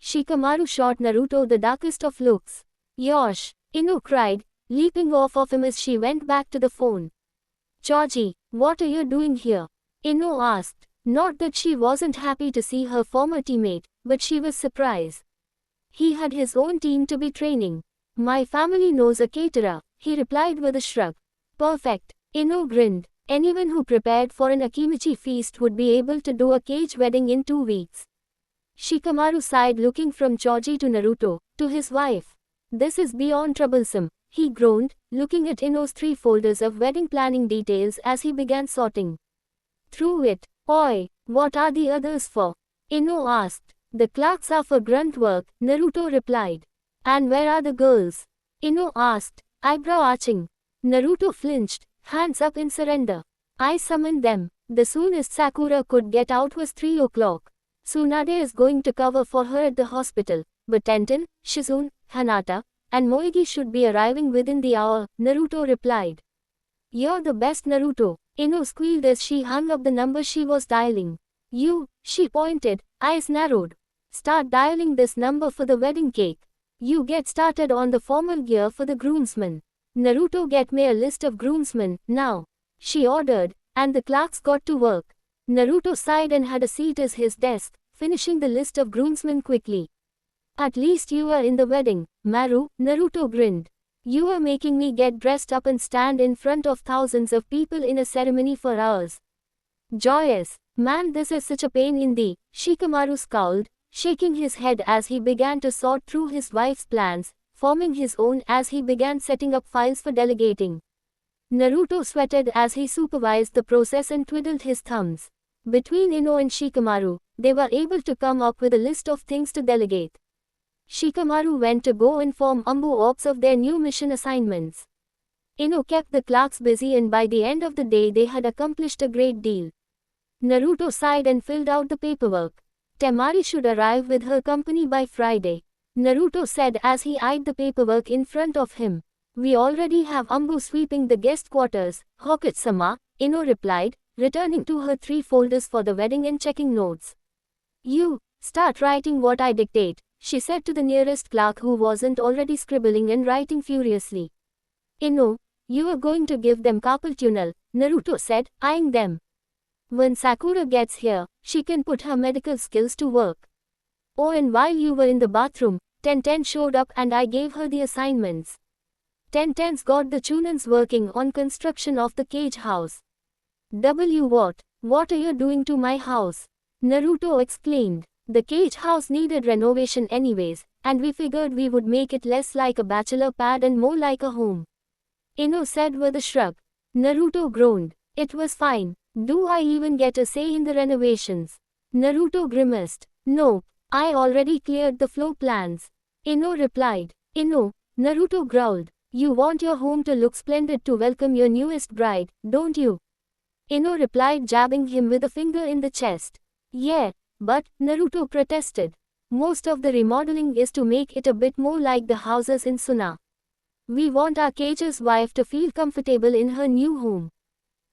Shikamaru shot Naruto the darkest of looks. Yosh, Ino cried, leaping off of him as she went back to the phone. Choji, what are you doing here? Ino asked. Not that she wasn't happy to see her former teammate, but she was surprised. He had his own team to be training. My family knows a caterer, he replied with a shrug. Perfect, Ino grinned. Anyone who prepared for an Akimichi feast would be able to do a cage wedding in 2 weeks. Shikamaru sighed, looking from Choji to Naruto, to his wife. This is beyond troublesome, he groaned, looking at Ino's 3 folders of wedding planning details as he began sorting through it. Oi, what are the others for? Ino asked. The clerks are for grunt work, Naruto replied. And where are the girls? Ino asked, eyebrow arching. Naruto flinched, hands up in surrender. I summoned them. The soonest Sakura could get out was 3 o'clock. Tsunade is going to cover for her at the hospital, but Tenten, Shizune, Hanata, and Moegi should be arriving within the hour, Naruto replied. You're the best, Naruto, Ino squealed as she hung up the number she was dialing. You, she pointed, eyes narrowed. Start dialing this number for the wedding cake. You get started on the formal gear for the groomsmen. Naruto, get me a list of groomsmen, now, she ordered, and the clerks got to work. Naruto sighed and had a seat at his desk, finishing the list of groomsmen quickly. At least you were in the wedding, Maru, Naruto grinned. You were making me get dressed up and stand in front of thousands of people in a ceremony for hours. Joyous, man, this is such a pain in the, Shikamaru scowled, shaking his head as he began to sort through his wife's plans, forming his own as he began setting up files for delegating. Naruto sweated as he supervised the process and twiddled his thumbs. Between Ino and Shikamaru, they were able to come up with a list of things to delegate. Shikamaru went to go inform Ambu Ops of their new mission assignments. Ino kept the clerks busy, and by the end of the day they had accomplished a great deal. Naruto sighed and filled out the paperwork. Temari should arrive with her company by Friday, Naruto said as he eyed the paperwork in front of him. We already have Ambu sweeping the guest quarters, Hokage-sama, Ino replied, returning to her 3 folders for the wedding and checking notes. You, start writing what I dictate, she said to the nearest clerk who wasn't already scribbling and writing furiously. Ino, you are going to give them carpal tunnel, Naruto said, eyeing them. When Sakura gets here, she can put her medical skills to work. Oh, and while you were in the bathroom, Tenten showed up and I gave her the assignments. Tenten's got the Chunins working on construction of the cage house. What are you doing to my house? Naruto exclaimed. The cage house needed renovation anyways, and we figured we would make it less like a bachelor pad and more like a home. Ino said with a shrug. Naruto groaned. It was fine. Do I even get a say in the renovations? Naruto grimaced. No, I already cleared the floor plans. Ino replied. Ino, Naruto growled. You want your home to look splendid to welcome your newest bride, don't you? Ino replied, jabbing him with a finger in the chest. Yeah, but, Naruto protested. Most of the remodeling is to make it a bit more like the houses in Suna. We want our cage's wife to feel comfortable in her new home.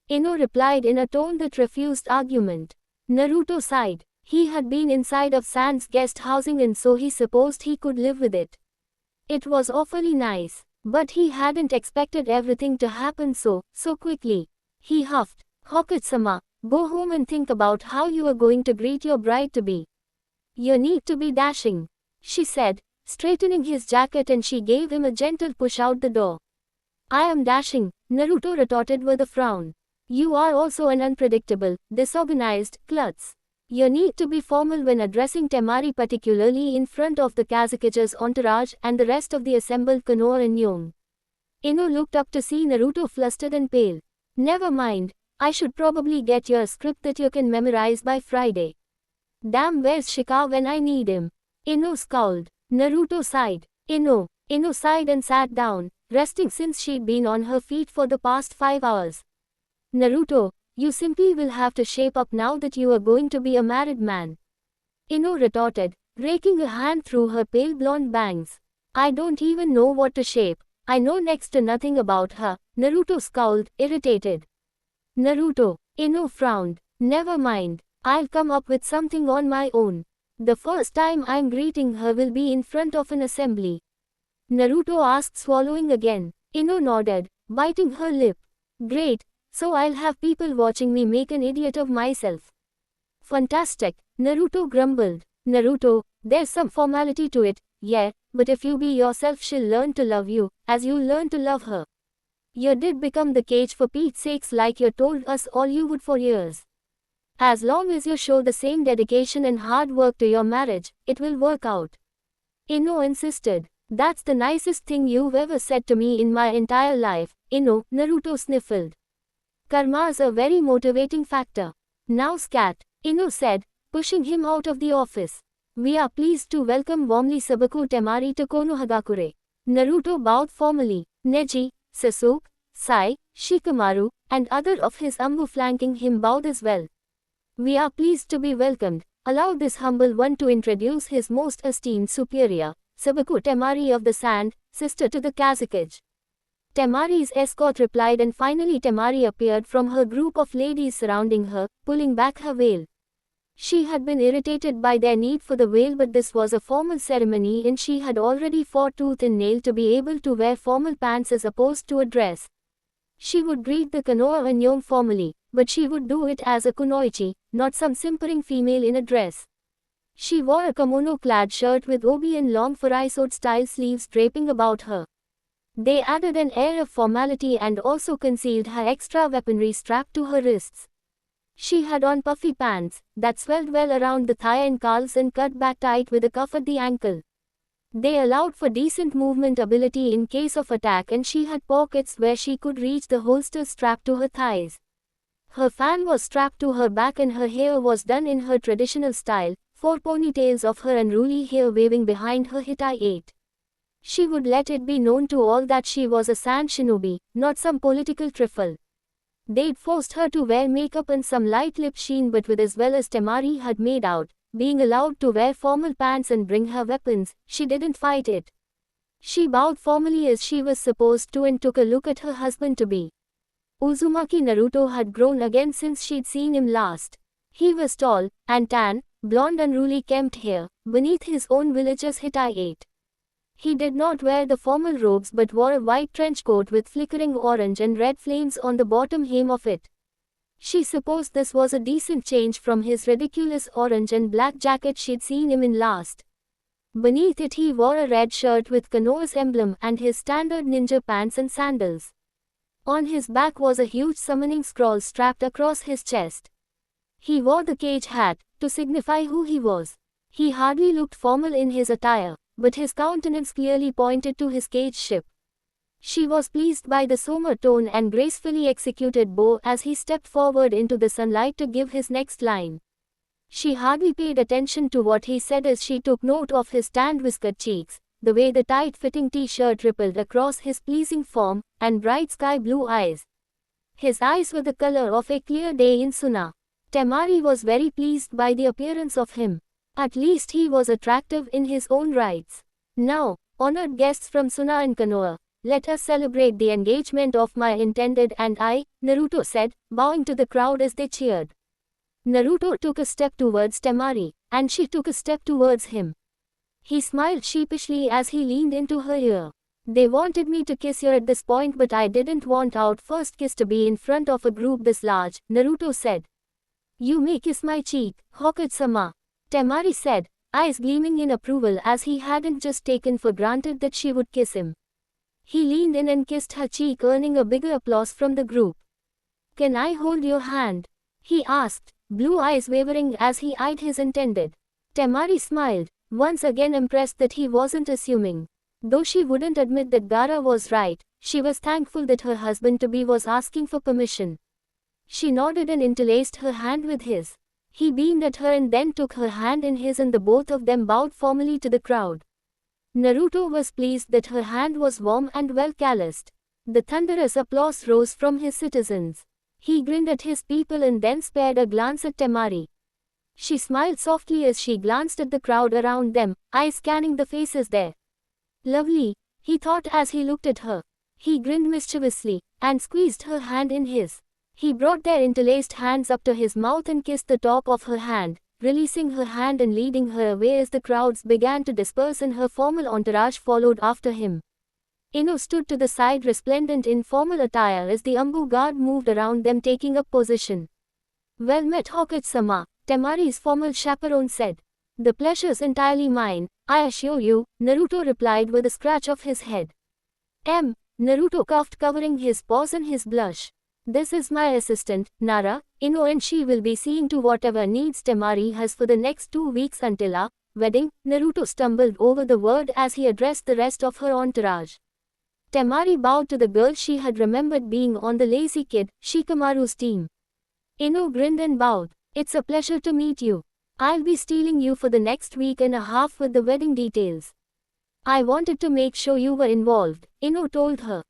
Ino replied in a tone that refused argument. Naruto sighed. He had been inside of Sans guest housing and so he supposed he could live with it. It was awfully nice. But he hadn't expected everything to happen so quickly. He huffed. Hokage-sama, go home and think about how you are going to greet your bride-to-be. You need to be dashing, she said, straightening his jacket and she gave him a gentle push out the door. I am dashing, Naruto retorted with a frown. You are also an unpredictable, disorganized klutz. You need to be formal when addressing Temari, particularly in front of the Kazukige's entourage and the rest of the assembled Konoha and Young. Ino looked up to see Naruto flustered and pale. Never mind, I should probably get your script that you can memorize by Friday. Damn, where's Shika when I need him? Ino scowled. Naruto sighed. Ino sighed and sat down, resting since she'd been on her feet for the past 5 hours. Naruto, you simply will have to shape up now that you are going to be a married man. Ino retorted, raking a hand through her pale blonde bangs. I don't even know what to shape. I know next to nothing about her. Naruto scowled, irritated. Naruto, Ino frowned. Never mind. I'll come up with something on my own. The first time I'm greeting her will be in front of an assembly. Naruto asked, swallowing again. Ino nodded, biting her lip. Great. So I'll have people watching me make an idiot of myself. Fantastic, Naruto grumbled. Naruto, there's some formality to it, yeah, but if you be yourself she'll learn to love you, as you'll learn to love her. You did become the cage for Pete's sakes, like you told us all you would for years. As long as you show the same dedication and hard work to your marriage, it will work out. Ino insisted. That's the nicest thing you've ever said to me in my entire life, Ino, Naruto sniffled. Karma's a very motivating factor. Now scat, Ino said, pushing him out of the office. We are pleased to welcome warmly Sabaku Temari to Konohagakure. Naruto bowed formally. Neji, Sasuke, Sai, Shikamaru, and other of his Ambu flanking him bowed as well. We are pleased to be welcomed. Allow this humble one to introduce his most esteemed superior, Sabaku Temari of the Sand, sister to the Kazekage. Temari's escort replied and finally Temari appeared from her group of ladies surrounding her, pulling back her veil. She had been irritated by their need for the veil, but this was a formal ceremony and she had already fought tooth and nail to be able to wear formal pants as opposed to a dress. She would greet the Konoha and Young formally, but she would do it as a kunoichi, not some simpering female in a dress. She wore a kimono-clad shirt with obi and long furry-sword-style sleeves draping about her. They added an air of formality and also concealed her extra weaponry strapped to her wrists. She had on puffy pants that swelled well around the thigh and calves and cut back tight with a cuff at the ankle. They allowed for decent movement ability in case of attack, and she had pockets where she could reach the holsters strapped to her thighs. Her fan was strapped to her back and her hair was done in her traditional style, 4 ponytails of her unruly hair waving behind her Hitai 8. She would let it be known to all that she was a sand shinobi, not some political trifle. They'd forced her to wear makeup and some light lip sheen, but with as well as Temari had made out, being allowed to wear formal pants and bring her weapons, she didn't fight it. She bowed formally as she was supposed to and took a look at her husband-to-be. Uzumaki Naruto had grown again since she'd seen him last. He was tall, and tan, blonde unruly kempt hair, beneath his own village's Hitai 8. He did not wear the formal robes but wore a white trench coat with flickering orange and red flames on the bottom hem of it. She supposed this was a decent change from his ridiculous orange and black jacket she'd seen him in last. Beneath it he wore a red shirt with Konoha's emblem and his standard ninja pants and sandals. On his back was a huge summoning scroll strapped across his chest. He wore the cage hat, to signify who he was. He hardly looked formal in his attire, but his countenance clearly pointed to his cage ship. She was pleased by the somber tone and gracefully executed bow as he stepped forward into the sunlight to give his next line. She hardly paid attention to what he said as she took note of his tanned whiskered cheeks, the way the tight-fitting t-shirt rippled across his pleasing form, and bright sky-blue eyes. His eyes were the color of a clear day in Suna. Temari was very pleased by the appearance of him. At least he was attractive in his own rights. Now, honored guests from Suna and Konoha, let us celebrate the engagement of my intended and I, Naruto said, bowing to the crowd as they cheered. Naruto took a step towards Temari, and she took a step towards him. He smiled sheepishly as he leaned into her ear. They wanted me to kiss you at this point, but I didn't want our first kiss to be in front of a group this large, Naruto said. You may kiss my cheek, Hokage-sama, Temari said, eyes gleaming in approval as he hadn't just taken for granted that she would kiss him. He leaned in and kissed her cheek, earning a bigger applause from the group. Can I hold your hand? He asked, blue eyes wavering as he eyed his intended. Temari smiled, once again impressed that he wasn't assuming. Though she wouldn't admit that Gaara was right, she was thankful that her husband-to-be was asking for permission. She nodded and interlaced her hand with his. He beamed at her and then took her hand in his, and the both of them bowed formally to the crowd. Naruto was pleased that her hand was warm and well calloused. The thunderous applause rose from his citizens. He grinned at his people and then spared a glance at Temari. She smiled softly as she glanced at the crowd around them, eyes scanning the faces there. Lovely, he thought as he looked at her. He grinned mischievously, and squeezed her hand in his. He brought their interlaced hands up to his mouth and kissed the top of her hand, releasing her hand and leading her away as the crowds began to disperse and her formal entourage followed after him. Ino stood to the side, resplendent in formal attire, as the Ambu guard moved around them, taking up position. Well met, Hokage-sama, Temari's formal chaperone said. The pleasure's entirely mine, I assure you, Naruto replied with a scratch of his head. Naruto coughed, covering his paws and his blush. This is my assistant, Nara, Ino, and she will be seeing to whatever needs Temari has for the next 2 weeks until our wedding. Naruto stumbled over the word as he addressed the rest of her entourage. Temari bowed to the girl she had remembered being on the Lazy Kid, Shikamaru's team. Ino grinned and bowed. It's a pleasure to meet you. I'll be stealing you for the next week and a half with the wedding details. I wanted to make sure you were involved, Ino told her.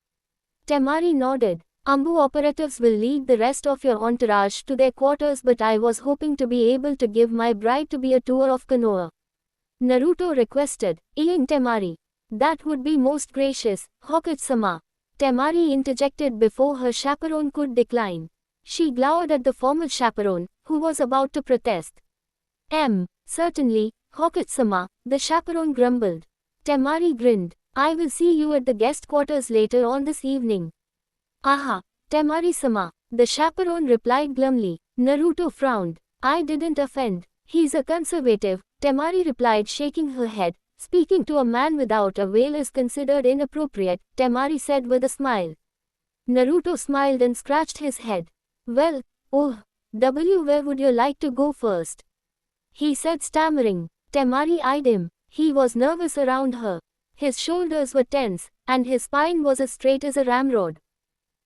Temari nodded. Ambu operatives will lead the rest of your entourage to their quarters, but I was hoping to be able to give my bride-to-be a tour of Konoha. Naruto requested, eyeing Temari. That would be most gracious, Hokage-sama, Temari interjected before her chaperone could decline. She glowered at the formal chaperone, who was about to protest. Certainly, Hokage-sama, the chaperone grumbled. Temari grinned. I will see you at the guest quarters later on this evening. Aha, Temari-sama, the chaperone replied glumly. Naruto frowned. I didn't offend. He's a conservative, Temari replied, shaking her head. Speaking to a man without a veil is considered inappropriate, Temari said with a smile. Naruto smiled and scratched his head. Well, where would you like to go first? He said, stammering. Temari eyed him. He was nervous around her. His shoulders were tense, and his spine was as straight as a ramrod.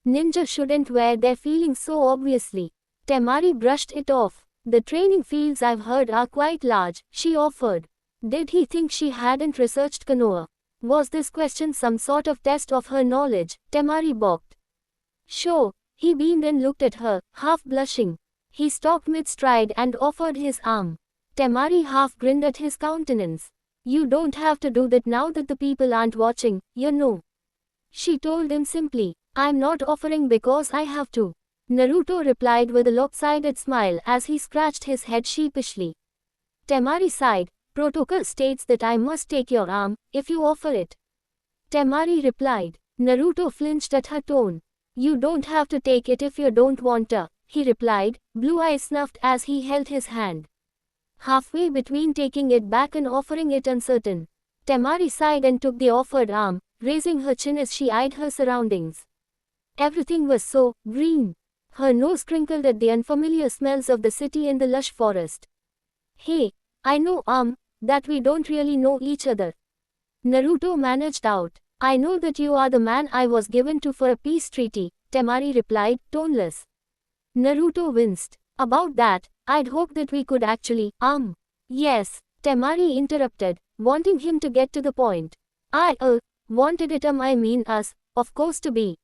Ninja shouldn't wear their feelings so obviously. Temari brushed it off. The training fields I've heard are quite large, she offered. Did he think she hadn't researched Konoha? Was this question some sort of test of her knowledge? Temari balked. Sure, he beamed and looked at her, half blushing. He stopped mid-stride and offered his arm. Temari half grinned at his countenance. You don't have to do that now that the people aren't watching, you know. She told him simply. I'm not offering because I have to. Naruto replied with a lopsided smile as he scratched his head sheepishly. Temari sighed. Protocol states that I must take your arm, if you offer it. Temari replied. Naruto flinched at her tone. You don't have to take it if you don't want to, he replied, blue eyes snuffed as he held his hand. Halfway between taking it back and offering it, uncertain. Temari sighed and took the offered arm, raising her chin as she eyed her surroundings. Everything was so green. Her nose crinkled at the unfamiliar smells of the city and the lush forest. Hey, I know, that we don't really know each other. Naruto managed out. I know that you are the man I was given to for a peace treaty, Temari replied, toneless. Naruto winced. About that, I'd hoped that we could actually, Yes, Temari interrupted, wanting him to get to the point. I, wanted it, I mean us, of course, to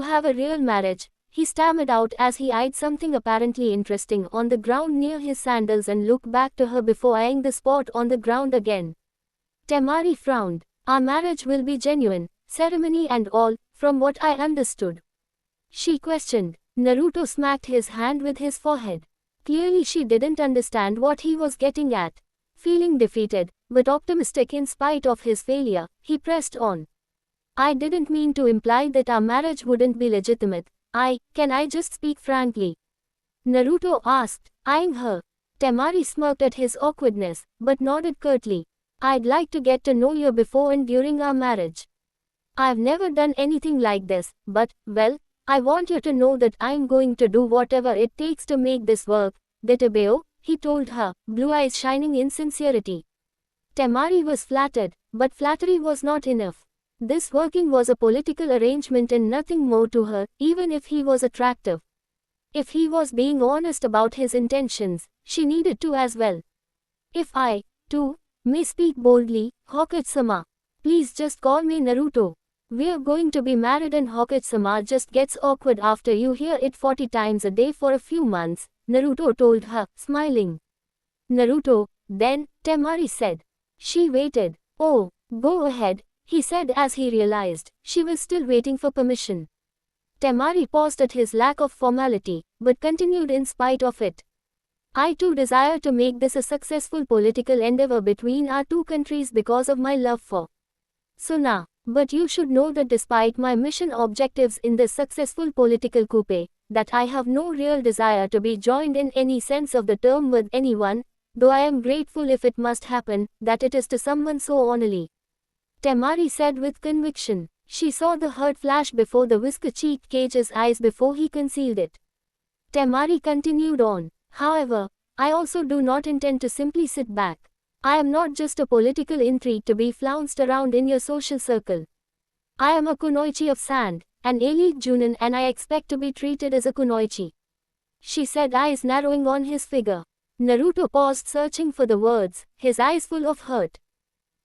have a real marriage, he stammered out as he eyed something apparently interesting on the ground near his sandals and looked back to her before eyeing the spot on the ground again. Temari frowned. Our marriage will be genuine, ceremony and all, from what I understood. She questioned. Naruto smacked his hand with his forehead. Clearly she didn't understand what he was getting at. Feeling defeated, but optimistic in spite of his failure, he pressed on. I didn't mean to imply that our marriage wouldn't be legitimate. Can I just speak frankly? Naruto asked, eyeing her. Temari smirked at his awkwardness, but nodded curtly. I'd like to get to know you before and during our marriage. I've never done anything like this, but, well, I want you to know that I'm going to do whatever it takes to make this work. Detebeo, he told her, blue eyes shining in sincerity. Temari was flattered, but flattery was not enough. This working was a political arrangement and nothing more to her, even if he was attractive. If he was being honest about his intentions, she needed to as well. If I, too, may speak boldly, Hokage-sama. Please just call me Naruto. We're going to be married and Hokage-sama just gets awkward after you hear it 40 times a day for a few months, Naruto told her, smiling. Naruto, then, Temari said. She waited. Oh, go ahead, he said as he realized she was still waiting for permission. Temari paused at his lack of formality, but continued in spite of it. I too desire to make this a successful political endeavor between our two countries because of my love for Suna. But you should know that despite my mission objectives in this successful political coup, that I have no real desire to be joined in any sense of the term with anyone, though I am grateful if it must happen, that it is to someone so honorably. Temari said with conviction. She saw the hurt flash before the whisker-cheeked Cage's eyes before he concealed it. Temari continued on. However, I also do not intend to simply sit back. I am not just a political intrigue to be flounced around in your social circle. I am a kunoichi of sand, an elite Junin, and I expect to be treated as a kunoichi. She said, eyes narrowing on his figure. Naruto paused, searching for the words, his eyes full of hurt.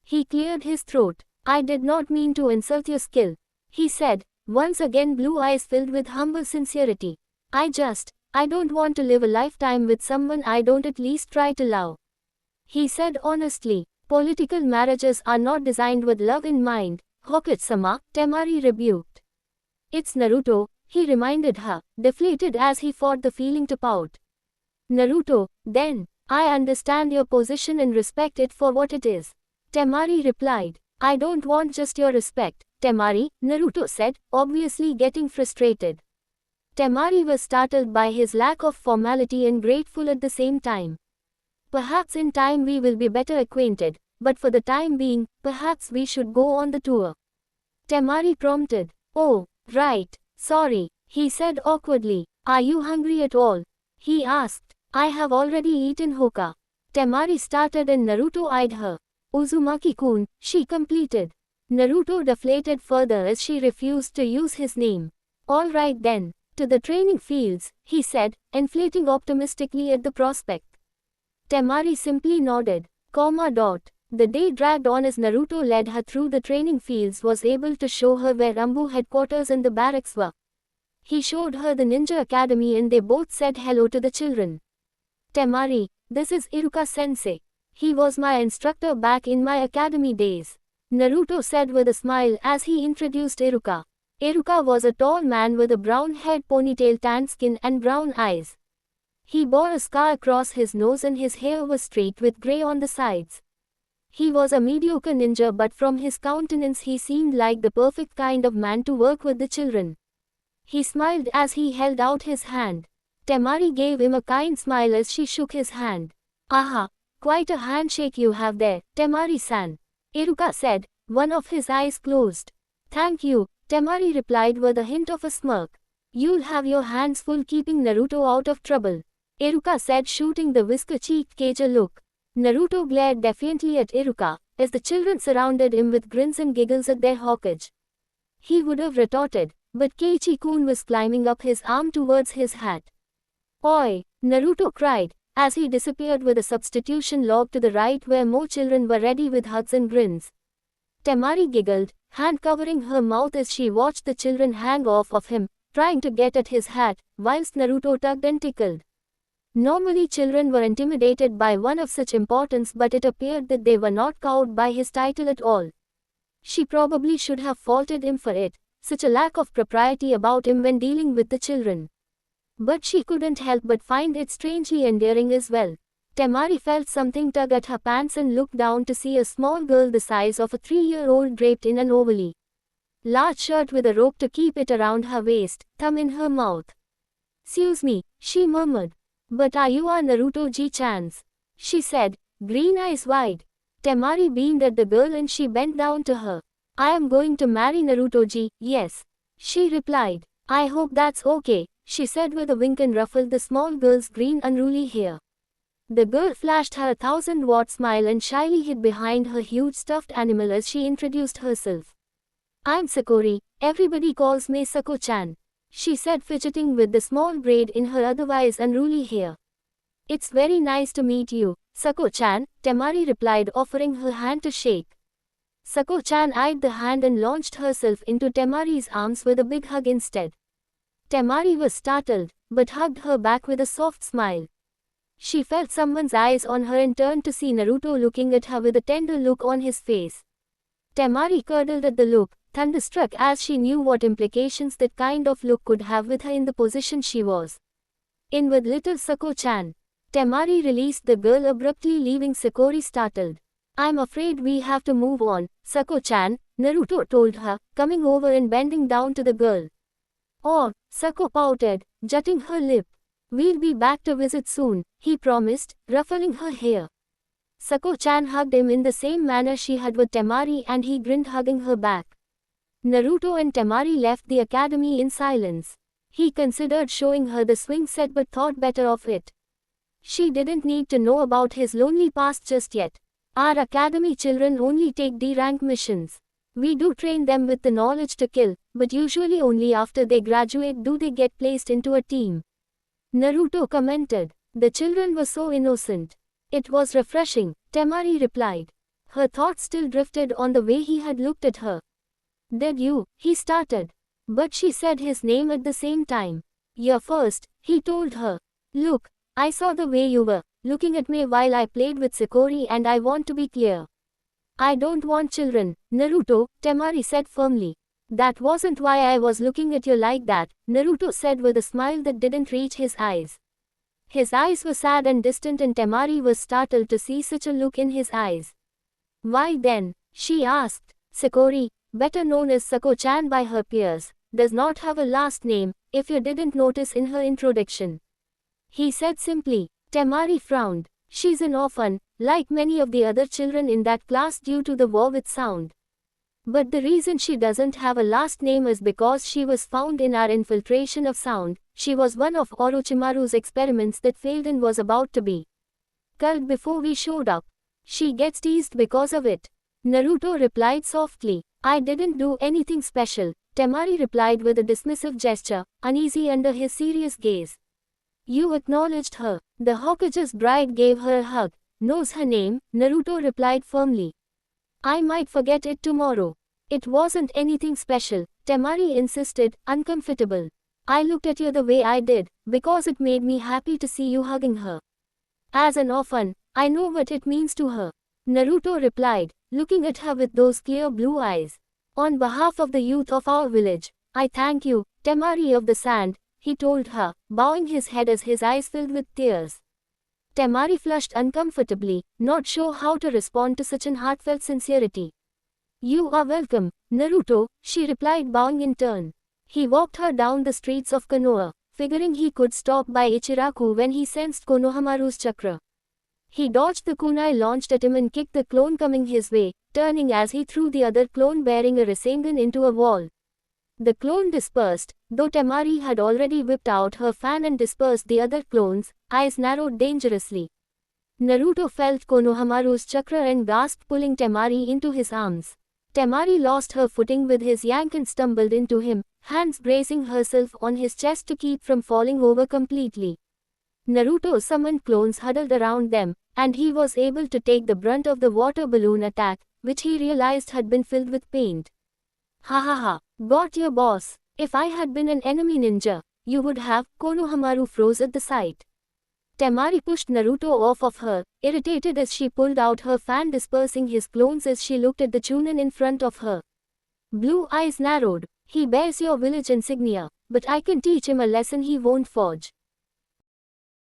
He cleared his throat. I did not mean to insult your skill, he said, once again blue eyes filled with humble sincerity. I don't want to live a lifetime with someone I don't at least try to love. He said honestly, political marriages are not designed with love in mind, Hokage-sama, Temari rebuked. It's Naruto, he reminded her, deflated as he fought the feeling to pout. Naruto, then, I understand your position and respect it for what it is. Temari replied. I don't want just your respect, Temari, Naruto said, obviously getting frustrated. Temari was startled by his lack of formality and grateful at the same time. Perhaps in time we will be better acquainted, but for the time being, perhaps we should go on the tour. Temari prompted. Oh, right, sorry, he said awkwardly. Are you hungry at all? He asked. I have already eaten Hoka. Temari started and Naruto eyed her. Uzumaki-kun, she completed. Naruto deflated further as she refused to use his name. All right then, to the training fields, he said, inflating optimistically at the prospect. Temari simply nodded. The day dragged on as Naruto led her through the training fields, was able to show her where Rambo headquarters and the barracks were. He showed her the ninja academy and they both said hello to the children. Temari, this is Iruka-sensei. He was my instructor back in my academy days, Naruto said with a smile as he introduced Iruka. Iruka was a tall man with a brown-haired ponytail, tan skin and brown eyes. He bore a scar across his nose and his hair was streaked with grey on the sides. He was a mediocre ninja, but from his countenance he seemed like the perfect kind of man to work with the children. He smiled as he held out his hand. Temari gave him a kind smile as she shook his hand. Aha! Quite a handshake you have there, Temari-san, Iruka said, one of his eyes closed. Thank you, Temari replied with a hint of a smirk. You'll have your hands full keeping Naruto out of trouble, Iruka said, shooting the whisker-cheeked Kage a look. Naruto glared defiantly at Iruka, as the children surrounded him with grins and giggles at their Hokage. He would have retorted, but Keiichi-kun was climbing up his arm towards his hat. Oi! Naruto cried, as he disappeared with a substitution log to the right where more children were ready with hugs and grins. Temari giggled, hand covering her mouth as she watched the children hang off of him, trying to get at his hat, whilst Naruto tugged and tickled. Normally children were intimidated by one of such importance, but it appeared that they were not cowed by his title at all. She probably should have faulted him for it, such a lack of propriety about him when dealing with the children. But she couldn't help but find it strangely endearing as well. Temari felt something tug at her pants and looked down to see a small girl the size of a 3-year-old draped in an overly large shirt with a rope to keep it around her waist, thumb in her mouth. "Excuse me," she murmured. "But are you a Naruto-ji-chans?" she said, green eyes wide. Temari beamed at the girl and she bent down to her. "I am going to marry Naruto-ji, yes," she replied. "I hope that's okay," she said with a wink and ruffled the small girl's green unruly hair. The girl flashed her 1,000-watt smile and shyly hid behind her huge stuffed animal as she introduced herself. "I'm Sakori, everybody calls me Sako-chan," she said, fidgeting with the small braid in her otherwise unruly hair. "It's very nice to meet you, Sako-chan," Temari replied, offering her hand to shake. Sako-chan eyed the hand and launched herself into Temari's arms with a big hug instead. Temari was startled, but hugged her back with a soft smile. She felt someone's eyes on her and turned to see Naruto looking at her with a tender look on his face. Temari curdled at the look, thunderstruck as she knew what implications that kind of look could have with her in the position she was in with little Sako-chan. Temari released the girl abruptly, leaving Sakori startled. "I'm afraid we have to move on, Sako-chan," Naruto told her, coming over and bending down to the girl. "Oh," Sako pouted, jutting her lip. "We'll be back to visit soon," he promised, ruffling her hair. Sako-chan hugged him in the same manner she had with Temari and he grinned, hugging her back. Naruto and Temari left the academy in silence. He considered showing her the swing set but thought better of it. She didn't need to know about his lonely past just yet. "Our academy children only take D-rank missions. We do train them with the knowledge to kill, but usually only after they graduate do they get placed into a team," Naruto commented. "The children were so innocent." "It was refreshing," Temari replied. Her thoughts still drifted on the way he had looked at her. "Did you?" he started. But she said his name at the same time. "You're first," he told her. "Look, I saw the way you were looking at me while I played with Sakori and I want to be clear. I don't want children, Naruto," Temari said firmly. "That wasn't why I was looking at you like that," Naruto said with a smile that didn't reach his eyes. His eyes were sad and distant and Temari was startled to see such a look in his eyes. "Why then?" she asked. "Sakori, better known as Sako-chan by her peers, does not have a last name, if you didn't notice in her introduction," he said simply. Temari frowned. "She's an orphan, like many of the other children in that class due to the war with sound. But the reason she doesn't have a last name is because she was found in our infiltration of sound. She was one of Orochimaru's experiments that failed and was about to be culled before we showed up. She gets teased because of it," Naruto replied softly. "I didn't do anything special," Temari replied with a dismissive gesture, uneasy under his serious gaze. "You acknowledged her." "The Hokage's bride gave her a hug. Knows her name," Naruto replied firmly. "I might forget it tomorrow." "It wasn't anything special," Temari insisted, uncomfortable. "I looked at you the way I did, because it made me happy to see you hugging her. As an orphan, I know what it means to her," Naruto replied, looking at her with those clear blue eyes. "On behalf of the youth of our village, I thank you, Temari of the Sand," he told her, bowing his head as his eyes filled with tears. Temari flushed uncomfortably, not sure how to respond to such an heartfelt sincerity. "You are welcome, Naruto," she replied, bowing in turn. He walked her down the streets of Konoha, figuring he could stop by Ichiraku when he sensed Konohamaru's chakra. He dodged the kunai launched at him and kicked the clone coming his way, turning as he threw the other clone bearing a Rasengan into a wall. The clone dispersed, though Temari had already whipped out her fan and dispersed the other clones, eyes narrowed dangerously. Naruto felt Konohamaru's chakra and gasped, pulling Temari into his arms. Temari lost her footing with his yank and stumbled into him, hands bracing herself on his chest to keep from falling over completely. Naruto summoned clones huddled around them, and he was able to take the brunt of the water balloon attack, which he realized had been filled with paint. "Ha ha ha, got your boss. If I had been an enemy ninja, you would have," Konohamaru froze at the sight. Temari pushed Naruto off of her, irritated as she pulled out her fan, dispersing his clones as she looked at the Chunin in front of her. Blue eyes narrowed. He bears your village insignia, but I can teach him a lesson he won't forge.